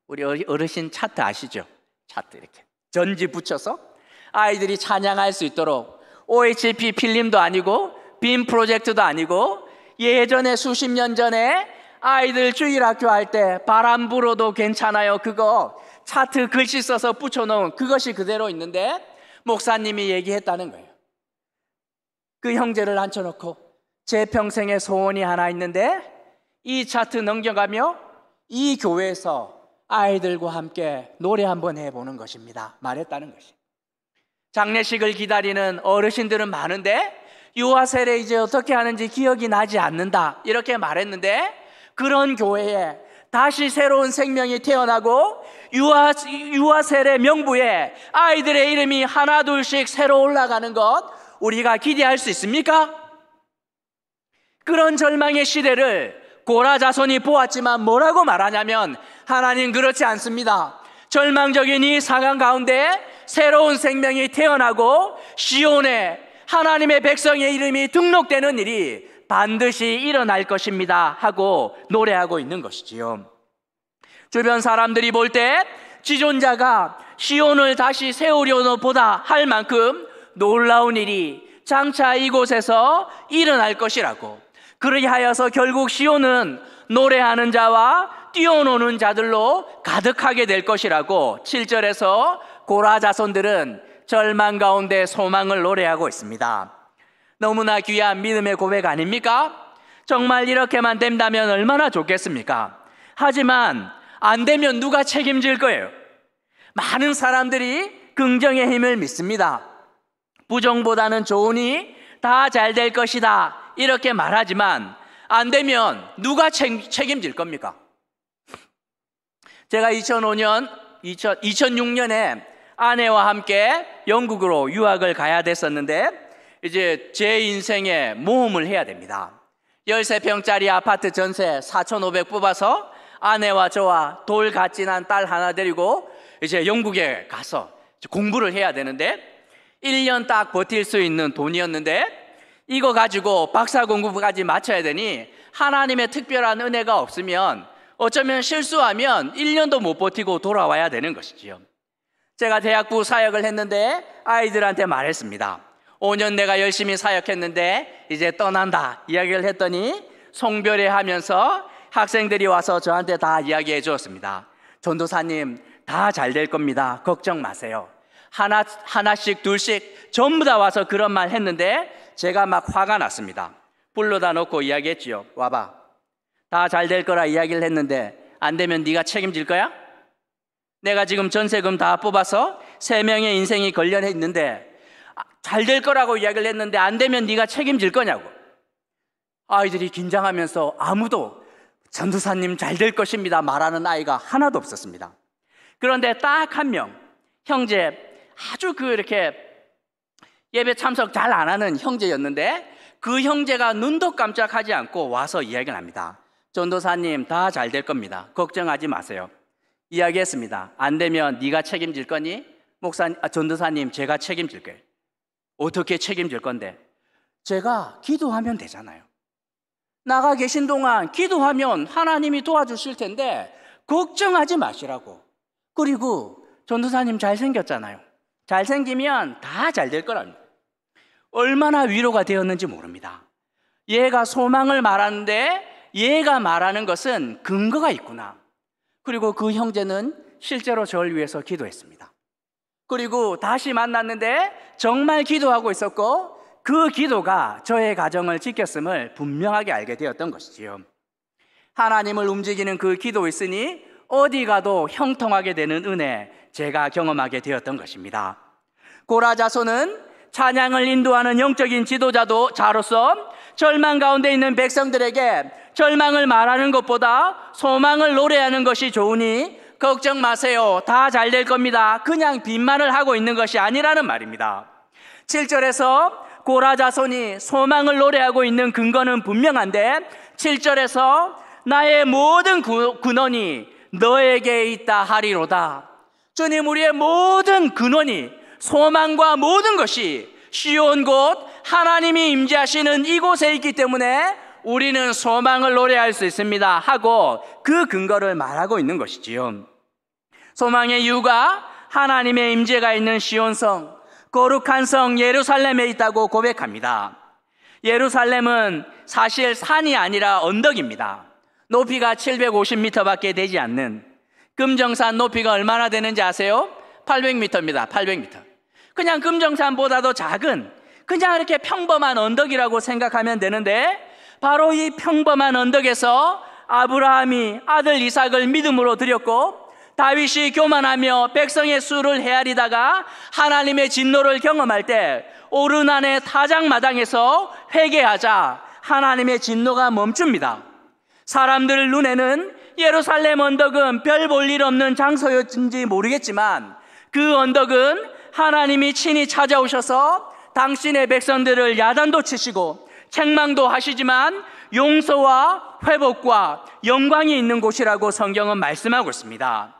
우리 어르신 차트 아시죠? 차트 이렇게 전지 붙여서 아이들이 찬양할 수 있도록 OHP 필름도 아니고 빔 프로젝트도 아니고 예전에 수십 년 전에 아이들 주일학교 할 때 바람 불어도 괜찮아요 그거 차트 글씨 써서 붙여놓은 그것이 그대로 있는데 목사님이 얘기했다는 거예요. 그 형제를 앉혀놓고 제 평생의 소원이 하나 있는데 이 차트 넘겨가며 이 교회에서 아이들과 함께 노래 한번 해보는 것입니다 말했다는 것이. 장례식을 기다리는 어르신들은 많은데 유아 세례 이제 어떻게 하는지 기억이 나지 않는다 이렇게 말했는데 그런 교회에 다시 새로운 생명이 태어나고 유아 세례 명부에 아이들의 이름이 하나 둘씩 새로 올라가는 것 우리가 기대할 수 있습니까? 그런 절망의 시대를 고라 자손이 보았지만 뭐라고 말하냐면 하나님 그렇지 않습니다. 절망적인 이 상황 가운데 새로운 생명이 태어나고 시온에 하나님의 백성의 이름이 등록되는 일이 반드시 일어날 것입니다 하고 노래하고 있는 것이지요. 주변 사람들이 볼 때 지존자가 시온을 다시 세우려는 보다 할 만큼 놀라운 일이 장차 이곳에서 일어날 것이라고, 그리하여서 결국 시온은 노래하는 자와 뛰어노는 자들로 가득하게 될 것이라고 7절에서 고라 자손들은 절망 가운데 소망을 노래하고 있습니다. 너무나 귀한 믿음의 고백 아닙니까? 정말 이렇게만 된다면 얼마나 좋겠습니까? 하지만 안 되면 누가 책임질 거예요? 많은 사람들이 긍정의 힘을 믿습니다. 부정보다는 좋으니 다 잘 될 것이다 이렇게 말하지만 안 되면 누가 책임질 겁니까? 제가 2006년에 아내와 함께 영국으로 유학을 가야 됐었는데 이제 제 인생에 모험을 해야 됩니다. 13평짜리 아파트 전세 4,500 뽑아서 아내와 저와 돌갓진한 딸 하나 데리고 이제 영국에 가서 공부를 해야 되는데 1년 딱 버틸 수 있는 돈이었는데 이거 가지고 박사 공부까지 마쳐야 되니 하나님의 특별한 은혜가 없으면 어쩌면 실수하면 1년도 못 버티고 돌아와야 되는 것이지요. 제가 대학부 사역을 했는데 아이들한테 말했습니다. 5년 내가 열심히 사역했는데 이제 떠난다 이야기를 했더니 송별회 하면서 학생들이 와서 저한테 다 이야기해 주었습니다. 전도사님 다 잘 될 겁니다. 걱정 마세요. 하나씩 둘씩 전부 다 와서 그런 말 했는데 제가 막 화가 났습니다. 불러다 놓고 이야기했지요. 와봐, 다 잘 될 거라 이야기를 했는데 안 되면 네가 책임질 거야? 내가 지금 전세금 다 뽑아서 3명의 인생이 걸려 있는데 잘 될 거라고 이야기를 했는데 안 되면 네가 책임질 거냐고. 아이들이 긴장하면서 아무도 전도사님 잘 될 것입니다 말하는 아이가 하나도 없었습니다. 그런데 딱 한 명, 형제, 아주 이렇게 예배 참석 잘 안 하는 형제였는데 그 형제가 눈도 깜짝하지 않고 와서 이야기를 합니다. 전도사님 다 잘 될 겁니다. 걱정하지 마세요. 이야기했습니다. 안 되면 네가 책임질 거니? 전도사님 제가 책임질 거예요. 어떻게 책임질 건데? 제가 기도하면 되잖아요. 나가 계신 동안 기도하면 하나님이 도와주실 텐데 걱정하지 마시라고. 그리고 전도사님 잘생겼잖아요. 잘생기면 다 잘 될 거랍니다. 얼마나 위로가 되었는지 모릅니다. 얘가 소망을 말하는데 얘가 말하는 것은 근거가 있구나. 그리고 그 형제는 실제로 저를 위해서 기도했습니다. 그리고 다시 만났는데 정말 기도하고 있었고 그 기도가 저의 가정을 지켰음을 분명하게 알게 되었던 것이지요. 하나님을 움직이는 그 기도 있으니 어디 가도 형통하게 되는 은혜 제가 경험하게 되었던 것입니다. 고라자손은 찬양을 인도하는 영적인 지도자로서 절망 가운데 있는 백성들에게 절망을 말하는 것보다 소망을 노래하는 것이 좋으니 걱정 마세요. 다 잘 될 겁니다. 그냥 빈말을 하고 있는 것이 아니라는 말입니다. 7절에서 고라자손이 소망을 노래하고 있는 근거는 분명한데 7절에서 나의 모든 근원이 너에게 있다 하리로다. 주님, 우리의 모든 근원이 소망과 모든 것이 시온 곳 하나님이 임재하시는 이곳에 있기 때문에 우리는 소망을 노래할 수 있습니다 하고 그 근거를 말하고 있는 것이지요. 소망의 이유가 하나님의 임재가 있는 시온성, 거룩한 성 예루살렘에 있다고 고백합니다. 예루살렘은 사실 산이 아니라 언덕입니다. 높이가 750m밖에 되지 않는, 금정산 높이가 얼마나 되는지 아세요? 800m입니다. 800m. 그냥 금정산보다도 작은 그냥 이렇게 평범한 언덕이라고 생각하면 되는데 바로 이 평범한 언덕에서 아브라함이 아들 이삭을 믿음으로 드렸고 다윗이 교만하며 백성의 수를 헤아리다가 하나님의 진노를 경험할 때 오르난의 타작마당에서 회개하자 하나님의 진노가 멈춥니다. 사람들 눈에는 예루살렘 언덕은 별 볼 일 없는 장소였는지 모르겠지만 그 언덕은 하나님이 친히 찾아오셔서 당신의 백성들을 야단도 치시고 책망도 하시지만 용서와 회복과 영광이 있는 곳이라고 성경은 말씀하고 있습니다.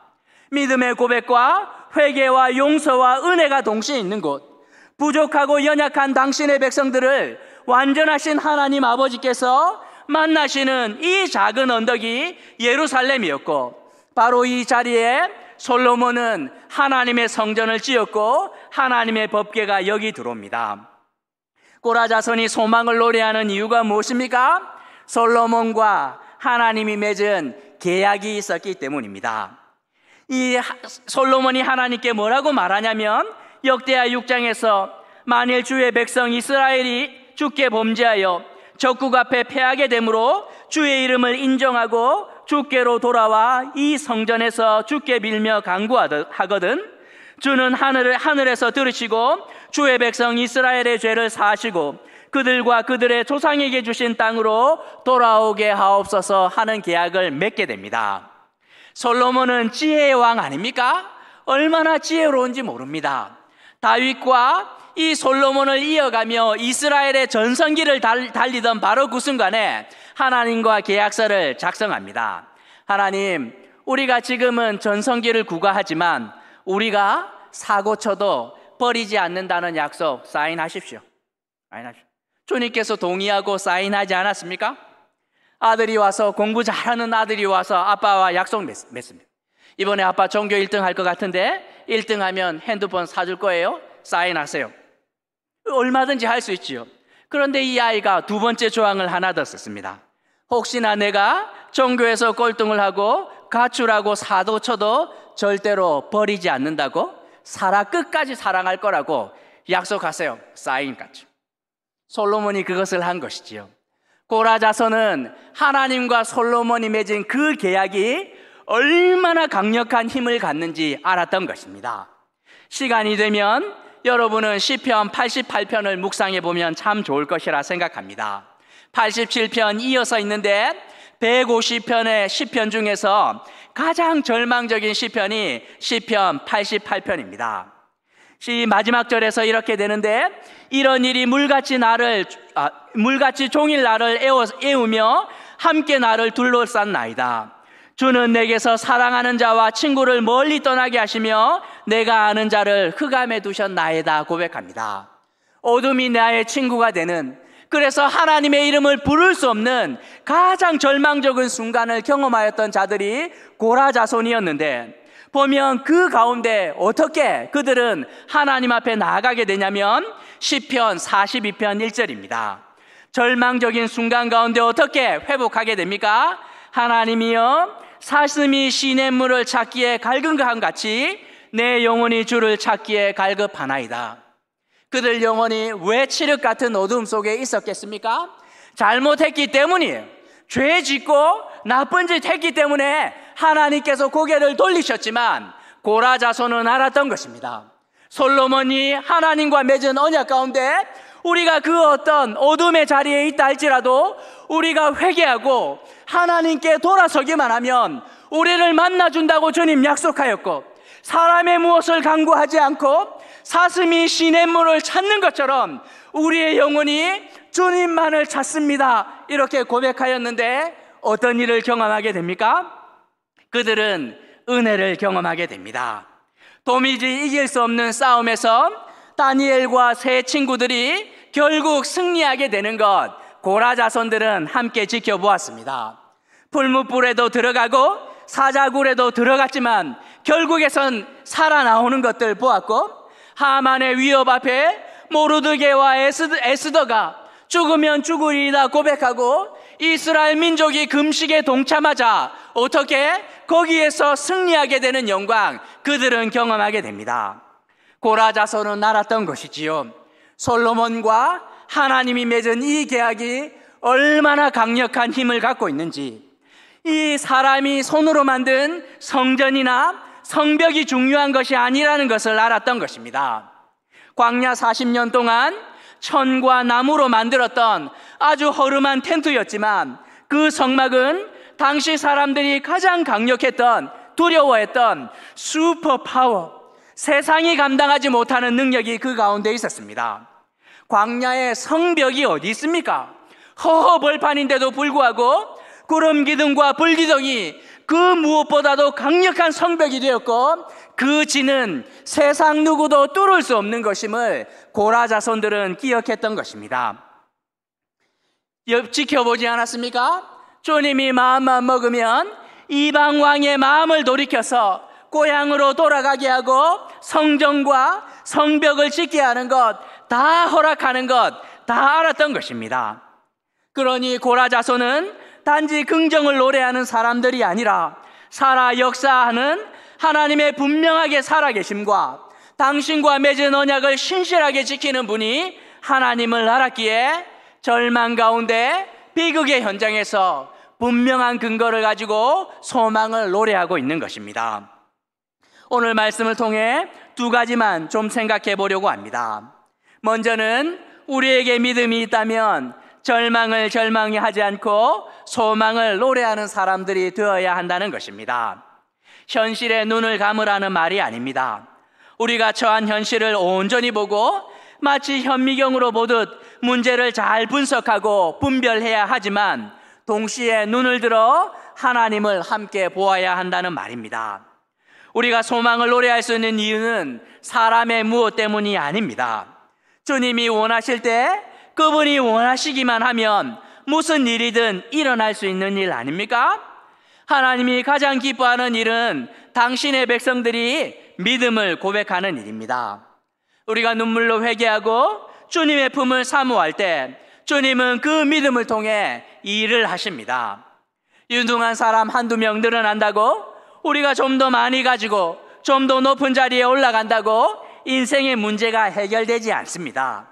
믿음의 고백과 회개와 용서와 은혜가 동시에 있는 곳, 부족하고 연약한 당신의 백성들을 완전하신 하나님 아버지께서 만나시는 이 작은 언덕이 예루살렘이었고 바로 이 자리에 솔로몬은 하나님의 성전을 지었고 하나님의 법궤가 여기 들어옵니다. 고라자손이 소망을 노래하는 이유가 무엇입니까? 솔로몬과 하나님이 맺은 계약이 있었기 때문입니다. 이 솔로몬이 하나님께 뭐라고 말하냐면 역대하 6장에서 만일 주의 백성 이스라엘이 주께 범죄하여 적국 앞에 패하게 되므로 주의 이름을 인정하고 주께로 돌아와 이 성전에서 주께 빌며 간구하거든 주는 하늘에서 들으시고 주의 백성 이스라엘의 죄를 사하시고 그들과 그들의 조상에게 주신 땅으로 돌아오게 하옵소서 하는 계약을 맺게 됩니다. 솔로몬은 지혜의 왕 아닙니까? 얼마나 지혜로운지 모릅니다. 다윗과 이 솔로몬을 이어가며 이스라엘의 전성기를 달리던 바로 그 순간에 하나님과 계약서를 작성합니다. 하나님, 우리가 지금은 전성기를 구가하지만 우리가 사고 쳐도 버리지 않는다는 약속 사인하십시오. 주님께서 동의하고 사인하지 않았습니까? 아들이 와서, 공부 잘하는 아들이 와서 아빠와 약속 맺습니다. 이번에 아빠 전교 1등 할 것 같은데 1등 하면 핸드폰 사줄 거예요. 사인하세요. 얼마든지 할 수 있지요. 그런데 이 아이가 두 번째 조항을 하나 더 썼습니다. 혹시나 내가 전교에서 꼴등을 하고 가출하고 사도 쳐도 절대로 버리지 않는다고, 살아 끝까지 사랑할 거라고 약속하세요. 사인까지. 솔로몬이 그것을 한 것이지요. 고라 자손은 하나님과 솔로몬이 맺은 그 계약이 얼마나 강력한 힘을 갖는지 알았던 것입니다. 시간이 되면 여러분은 시편 88편을 묵상해 보면 참 좋을 것이라 생각합니다. 87편 이어서 있는데 150편의 시편 중에서 가장 절망적인 시편이 시편 88편입니다. 마지막 절에서 이렇게 되는데 이런 일이 물같이 종일 나를 애우며 함께 나를 둘러싼나이다. 주는 내게서 사랑하는 자와 친구를 멀리 떠나게 하시며 내가 아는 자를 흑암에 두셨나이다 고백합니다. 어둠이 나의 친구가 되는, 그래서 하나님의 이름을 부를 수 없는 가장 절망적인 순간을 경험하였던 자들이 고라 자손이었는데, 보면 그 가운데 어떻게 그들은 하나님 앞에 나아가게 되냐면 시편 42편 1절입니다. 절망적인 순간 가운데 어떻게 회복하게 됩니까? 하나님이여, 사슴이 시냇물을 찾기에 갈급한 같이 내 영혼이 주를 찾기에 갈급하나이다. 그들 영혼이 왜 칠흑 같은 어둠 속에 있었겠습니까? 잘못했기 때문이에요. 죄 짓고 나쁜 짓 했기 때문에 하나님께서 고개를 돌리셨지만 고라 자손은 알았던 것입니다. 솔로몬이 하나님과 맺은 언약 가운데 우리가 그 어떤 어둠의 자리에 있다 할지라도 우리가 회개하고 하나님께 돌아서기만 하면 우리를 만나준다고 주님 약속하였고, 사람의 무엇을 강구하지 않고 사슴이 시냇물을 찾는 것처럼 우리의 영혼이 주님만을 찾습니다, 이렇게 고백하였는데 어떤 일을 경험하게 됩니까? 그들은 은혜를 경험하게 됩니다. 도무지 이길 수 없는 싸움에서 다니엘과 세 친구들이 결국 승리하게 되는 것, 고라 자손들은 함께 지켜보았습니다. 풀무불에도 들어가고 사자굴에도 들어갔지만 결국에선 살아나오는 것들 보았고, 하만의 위협 앞에 모르드게와 에스더가 죽으면 죽으리라 고백하고 이스라엘 민족이 금식에 동참하자 어떻게 거기에서 승리하게 되는 영광, 그들은 경험하게 됩니다. 고라 자손은 알았던 것이지요. 솔로몬과 하나님이 맺은 이 계약이 얼마나 강력한 힘을 갖고 있는지, 이 사람이 손으로 만든 성전이나 성벽이 중요한 것이 아니라는 것을 알았던 것입니다. 광야 40년 동안 천과 나무로 만들었던 아주 허름한 텐트였지만 그 성막은 당시 사람들이 가장 강력했던, 두려워했던 슈퍼파워, 세상이 감당하지 못하는 능력이 그 가운데 있었습니다. 광야의 성벽이 어디 있습니까? 허허벌판인데도 불구하고 구름 기둥과 불 기둥이 그 무엇보다도 강력한 성벽이 되었고, 그 진은 세상 누구도 뚫을 수 없는 것임을 고라 자손들은 기억했던 것입니다. 지켜보지 않았습니까? 주님이 마음만 먹으면 이방 왕의 마음을 돌이켜서 고향으로 돌아가게 하고 성전과 성벽을 짓게 하는 것, 다 허락하는 것, 다 알았던 것입니다. 그러니 고라 자손은 단지 긍정을 노래하는 사람들이 아니라 살아 역사하는 하나님의 분명하게 살아계심과 당신과 맺은 언약을 신실하게 지키는 분이 하나님을 알았기에 절망 가운데 비극의 현장에서 분명한 근거를 가지고 소망을 노래하고 있는 것입니다. 오늘 말씀을 통해 두 가지만 좀 생각해 보려고 합니다. 먼저는 우리에게 믿음이 있다면 절망을 절망히 하지 않고 소망을 노래하는 사람들이 되어야 한다는 것입니다. 현실에 눈을 감으라는 말이 아닙니다. 우리가 처한 현실을 온전히 보고 마치 현미경으로 보듯 문제를 잘 분석하고 분별해야 하지만 동시에 눈을 들어 하나님을 함께 보아야 한다는 말입니다. 우리가 소망을 노래할 수 있는 이유는 사람의 무엇 때문이 아닙니다. 주님이 원하실 때 그분이 원하시기만 하면 무슨 일이든 일어날 수 있는 일 아닙니까? 하나님이 가장 기뻐하는 일은 당신의 백성들이 믿음을 고백하는 일입니다. 우리가 눈물로 회개하고 주님의 품을 사모할 때 주님은 그 믿음을 통해 일을 하십니다. 유능한 사람 한두 명 늘어난다고 우리가 좀 더 많이 가지고 좀 더 높은 자리에 올라간다고 인생의 문제가 해결되지 않습니다.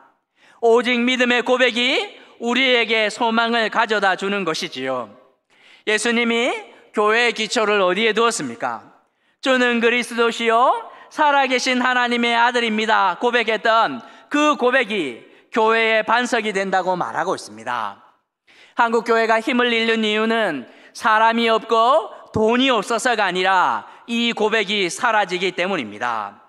오직 믿음의 고백이 우리에게 소망을 가져다 주는 것이지요. 예수님이 교회의 기초를 어디에 두었습니까? 주는 그리스도시요 살아계신 하나님의 아들입니다 고백했던 그 고백이 교회의 반석이 된다고 말하고 있습니다. 한국 교회가 힘을 잃는 이유는 사람이 없고 돈이 없어서가 아니라 이 고백이 사라지기 때문입니다.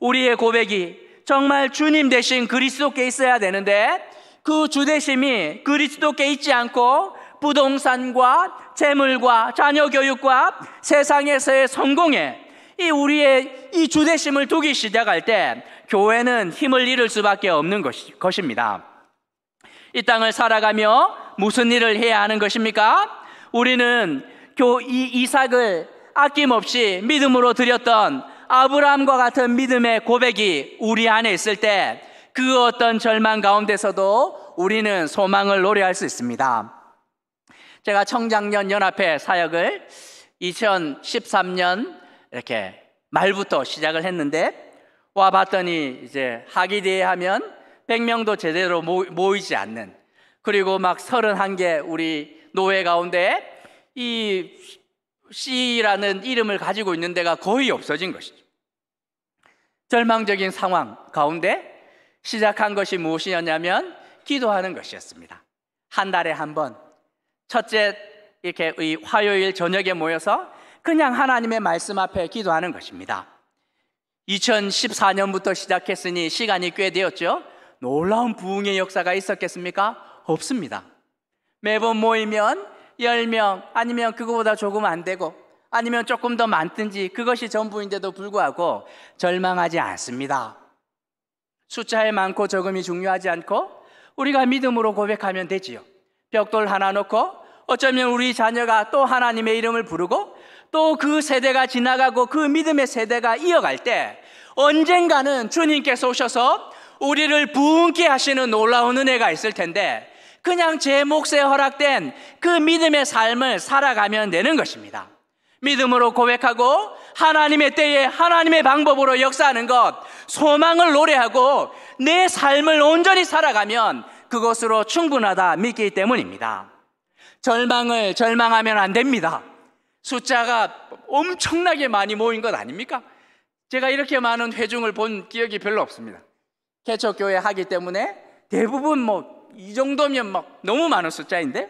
우리의 고백이 정말 주님 대신 그리스도께 있어야 되는데 그 주대심이 그리스도께 있지 않고 부동산과 재물과 자녀 교육과 세상에서의 성공에 우리의 이 주대심을 두기 시작할 때 교회는 힘을 잃을 수밖에 없는 것입니다. 이 땅을 살아가며 무슨 일을 해야 하는 것입니까? 우리는 이삭을 아낌없이 믿음으로 드렸던 아브라함과 같은 믿음의 고백이 우리 안에 있을 때 그 어떤 절망 가운데서도 우리는 소망을 노래할 수 있습니다. 제가 청장년 연합회 사역을 2013년 이렇게 말부터 시작을 했는데 와 봤더니 이제 학위대회 하면 100명도 제대로 모이지 않는, 그리고 막 31개 우리 노회 가운데 이 C라는 이름을 가지고 있는 데가 거의 없어진 것이죠. 절망적인 상황 가운데 시작한 것이 무엇이었냐면 기도하는 것이었습니다. 한 달에 한 번 첫째 이렇게 화요일 저녁에 모여서 그냥 하나님의 말씀 앞에 기도하는 것입니다. 2014년부터 시작했으니 시간이 꽤 되었죠. 놀라운 부흥의 역사가 있었겠습니까? 없습니다. 매번 모이면 10명 아니면 그거보다 조금 안 되고 아니면 조금 더 많든지 그것이 전부인데도 불구하고 절망하지 않습니다. 숫자에 많고 적음이 중요하지 않고 우리가 믿음으로 고백하면 되지요. 벽돌 하나 놓고 어쩌면 우리 자녀가 또 하나님의 이름을 부르고 또 그 세대가 지나가고 그 믿음의 세대가 이어갈 때 언젠가는 주님께서 오셔서 우리를 부흥케 하시는 놀라운 은혜가 있을 텐데 그냥 제 몫에 허락된 그 믿음의 삶을 살아가면 되는 것입니다. 믿음으로 고백하고 하나님의 때에 하나님의 방법으로 역사하는 것, 소망을 노래하고 내 삶을 온전히 살아가면 그것으로 충분하다 믿기 때문입니다. 절망을 절망하면 안 됩니다. 숫자가 엄청나게 많이 모인 것 아닙니까? 제가 이렇게 많은 회중을 본 기억이 별로 없습니다. 개척교회 하기 때문에 대부분 이 정도면 너무 많은 숫자인데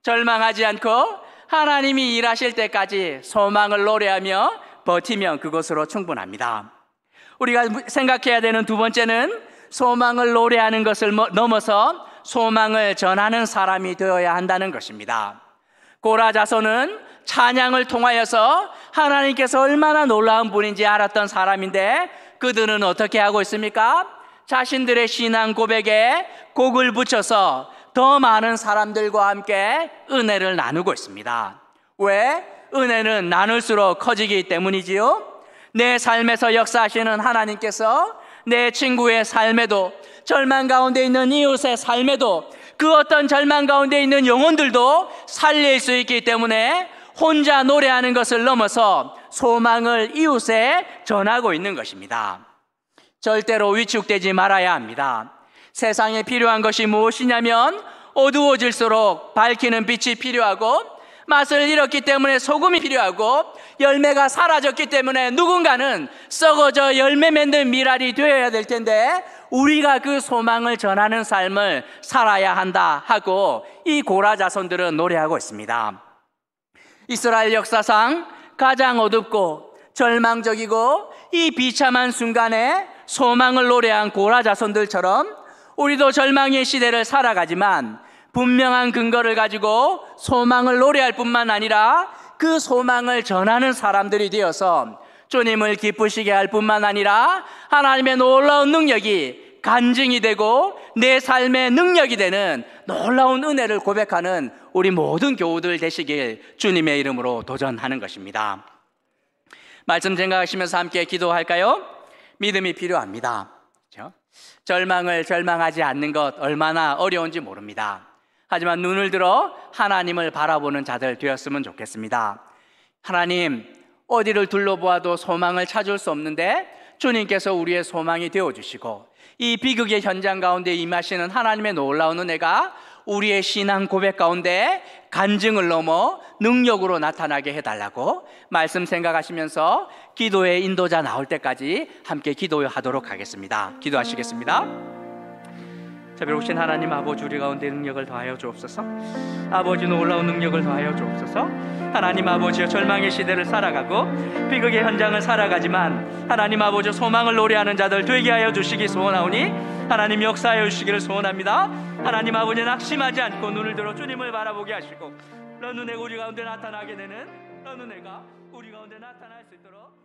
절망하지 않고 하나님이 일하실 때까지 소망을 노래하며 버티면 그것으로 충분합니다. 우리가 생각해야 되는 두 번째는 소망을 노래하는 것을 넘어서 소망을 전하는 사람이 되어야 한다는 것입니다. 고라 자손은 찬양을 통하여서 하나님께서 얼마나 놀라운 분인지 알았던 사람인데 그들은 어떻게 하고 있습니까? 자신들의 신앙 고백에 곡을 붙여서 더 많은 사람들과 함께 은혜를 나누고 있습니다. 왜? 은혜는 나눌수록 커지기 때문이지요. 내 삶에서 역사하시는 하나님께서 내 친구의 삶에도, 절망 가운데 있는 이웃의 삶에도, 그 어떤 절망 가운데 있는 영혼들도 살릴 수 있기 때문에 혼자 노래하는 것을 넘어서 소망을 이웃에 전하고 있는 것입니다. 절대로 위축되지 말아야 합니다. 세상에 필요한 것이 무엇이냐면 어두워질수록 밝히는 빛이 필요하고 맛을 잃었기 때문에 소금이 필요하고 열매가 사라졌기 때문에 누군가는 썩어져 열매 맺는 밀알이 되어야 될 텐데 우리가 그 소망을 전하는 삶을 살아야 한다 하고 이 고라 자손들은 노래하고 있습니다. 이스라엘 역사상 가장 어둡고 절망적이고 이 비참한 순간에 소망을 노래한 고라 자손들처럼 우리도 절망의 시대를 살아가지만 분명한 근거를 가지고 소망을 노래할 뿐만 아니라 그 소망을 전하는 사람들이 되어서 주님을 기쁘시게 할 뿐만 아니라 하나님의 놀라운 능력이 간증이 되고 내 삶의 능력이 되는 놀라운 은혜를 고백하는 우리 모든 교우들 되시길 주님의 이름으로 도전하는 것입니다. 말씀 생각하시면서 함께 기도할까요? 믿음이 필요합니다. 그렇죠? 절망하지 않는 것 얼마나 어려운지 모릅니다. 하지만 눈을 들어 하나님을 바라보는 자들 되었으면 좋겠습니다. 하나님, 어디를 둘러보아도 소망을 찾을 수 없는데 주님께서 우리의 소망이 되어주시고 이 비극의 현장 가운데 임하시는 하나님의 놀라운 은혜가 우리의 신앙 고백 가운데 간증을 넘어 능력으로 나타나게 해달라고 말씀 생각하시면서 기도의 인도자 나올 때까지 함께 기도하도록 하겠습니다. 기도하시겠습니다. 자, 배우신 하나님 아버지, 우리 가운데 능력을 더하여 주옵소서. 아버지, 놀라운 능력을 더하여 주옵소서. 하나님 아버지여, 절망의 시대를 살아가고 비극의 현장을 살아가지만 하나님 아버지 소망을 노래하는 자들 되게 하여 주시기 소원하오니 하나님 역사하여 주시기를 소원합니다. 하나님 아버지, 낙심하지 않고 눈을 들어 주님을 바라보게 하시고 너 눈에 우리 가운데 나타나게 되는 너 눈에가 우리 가운데 나타날 수 있도록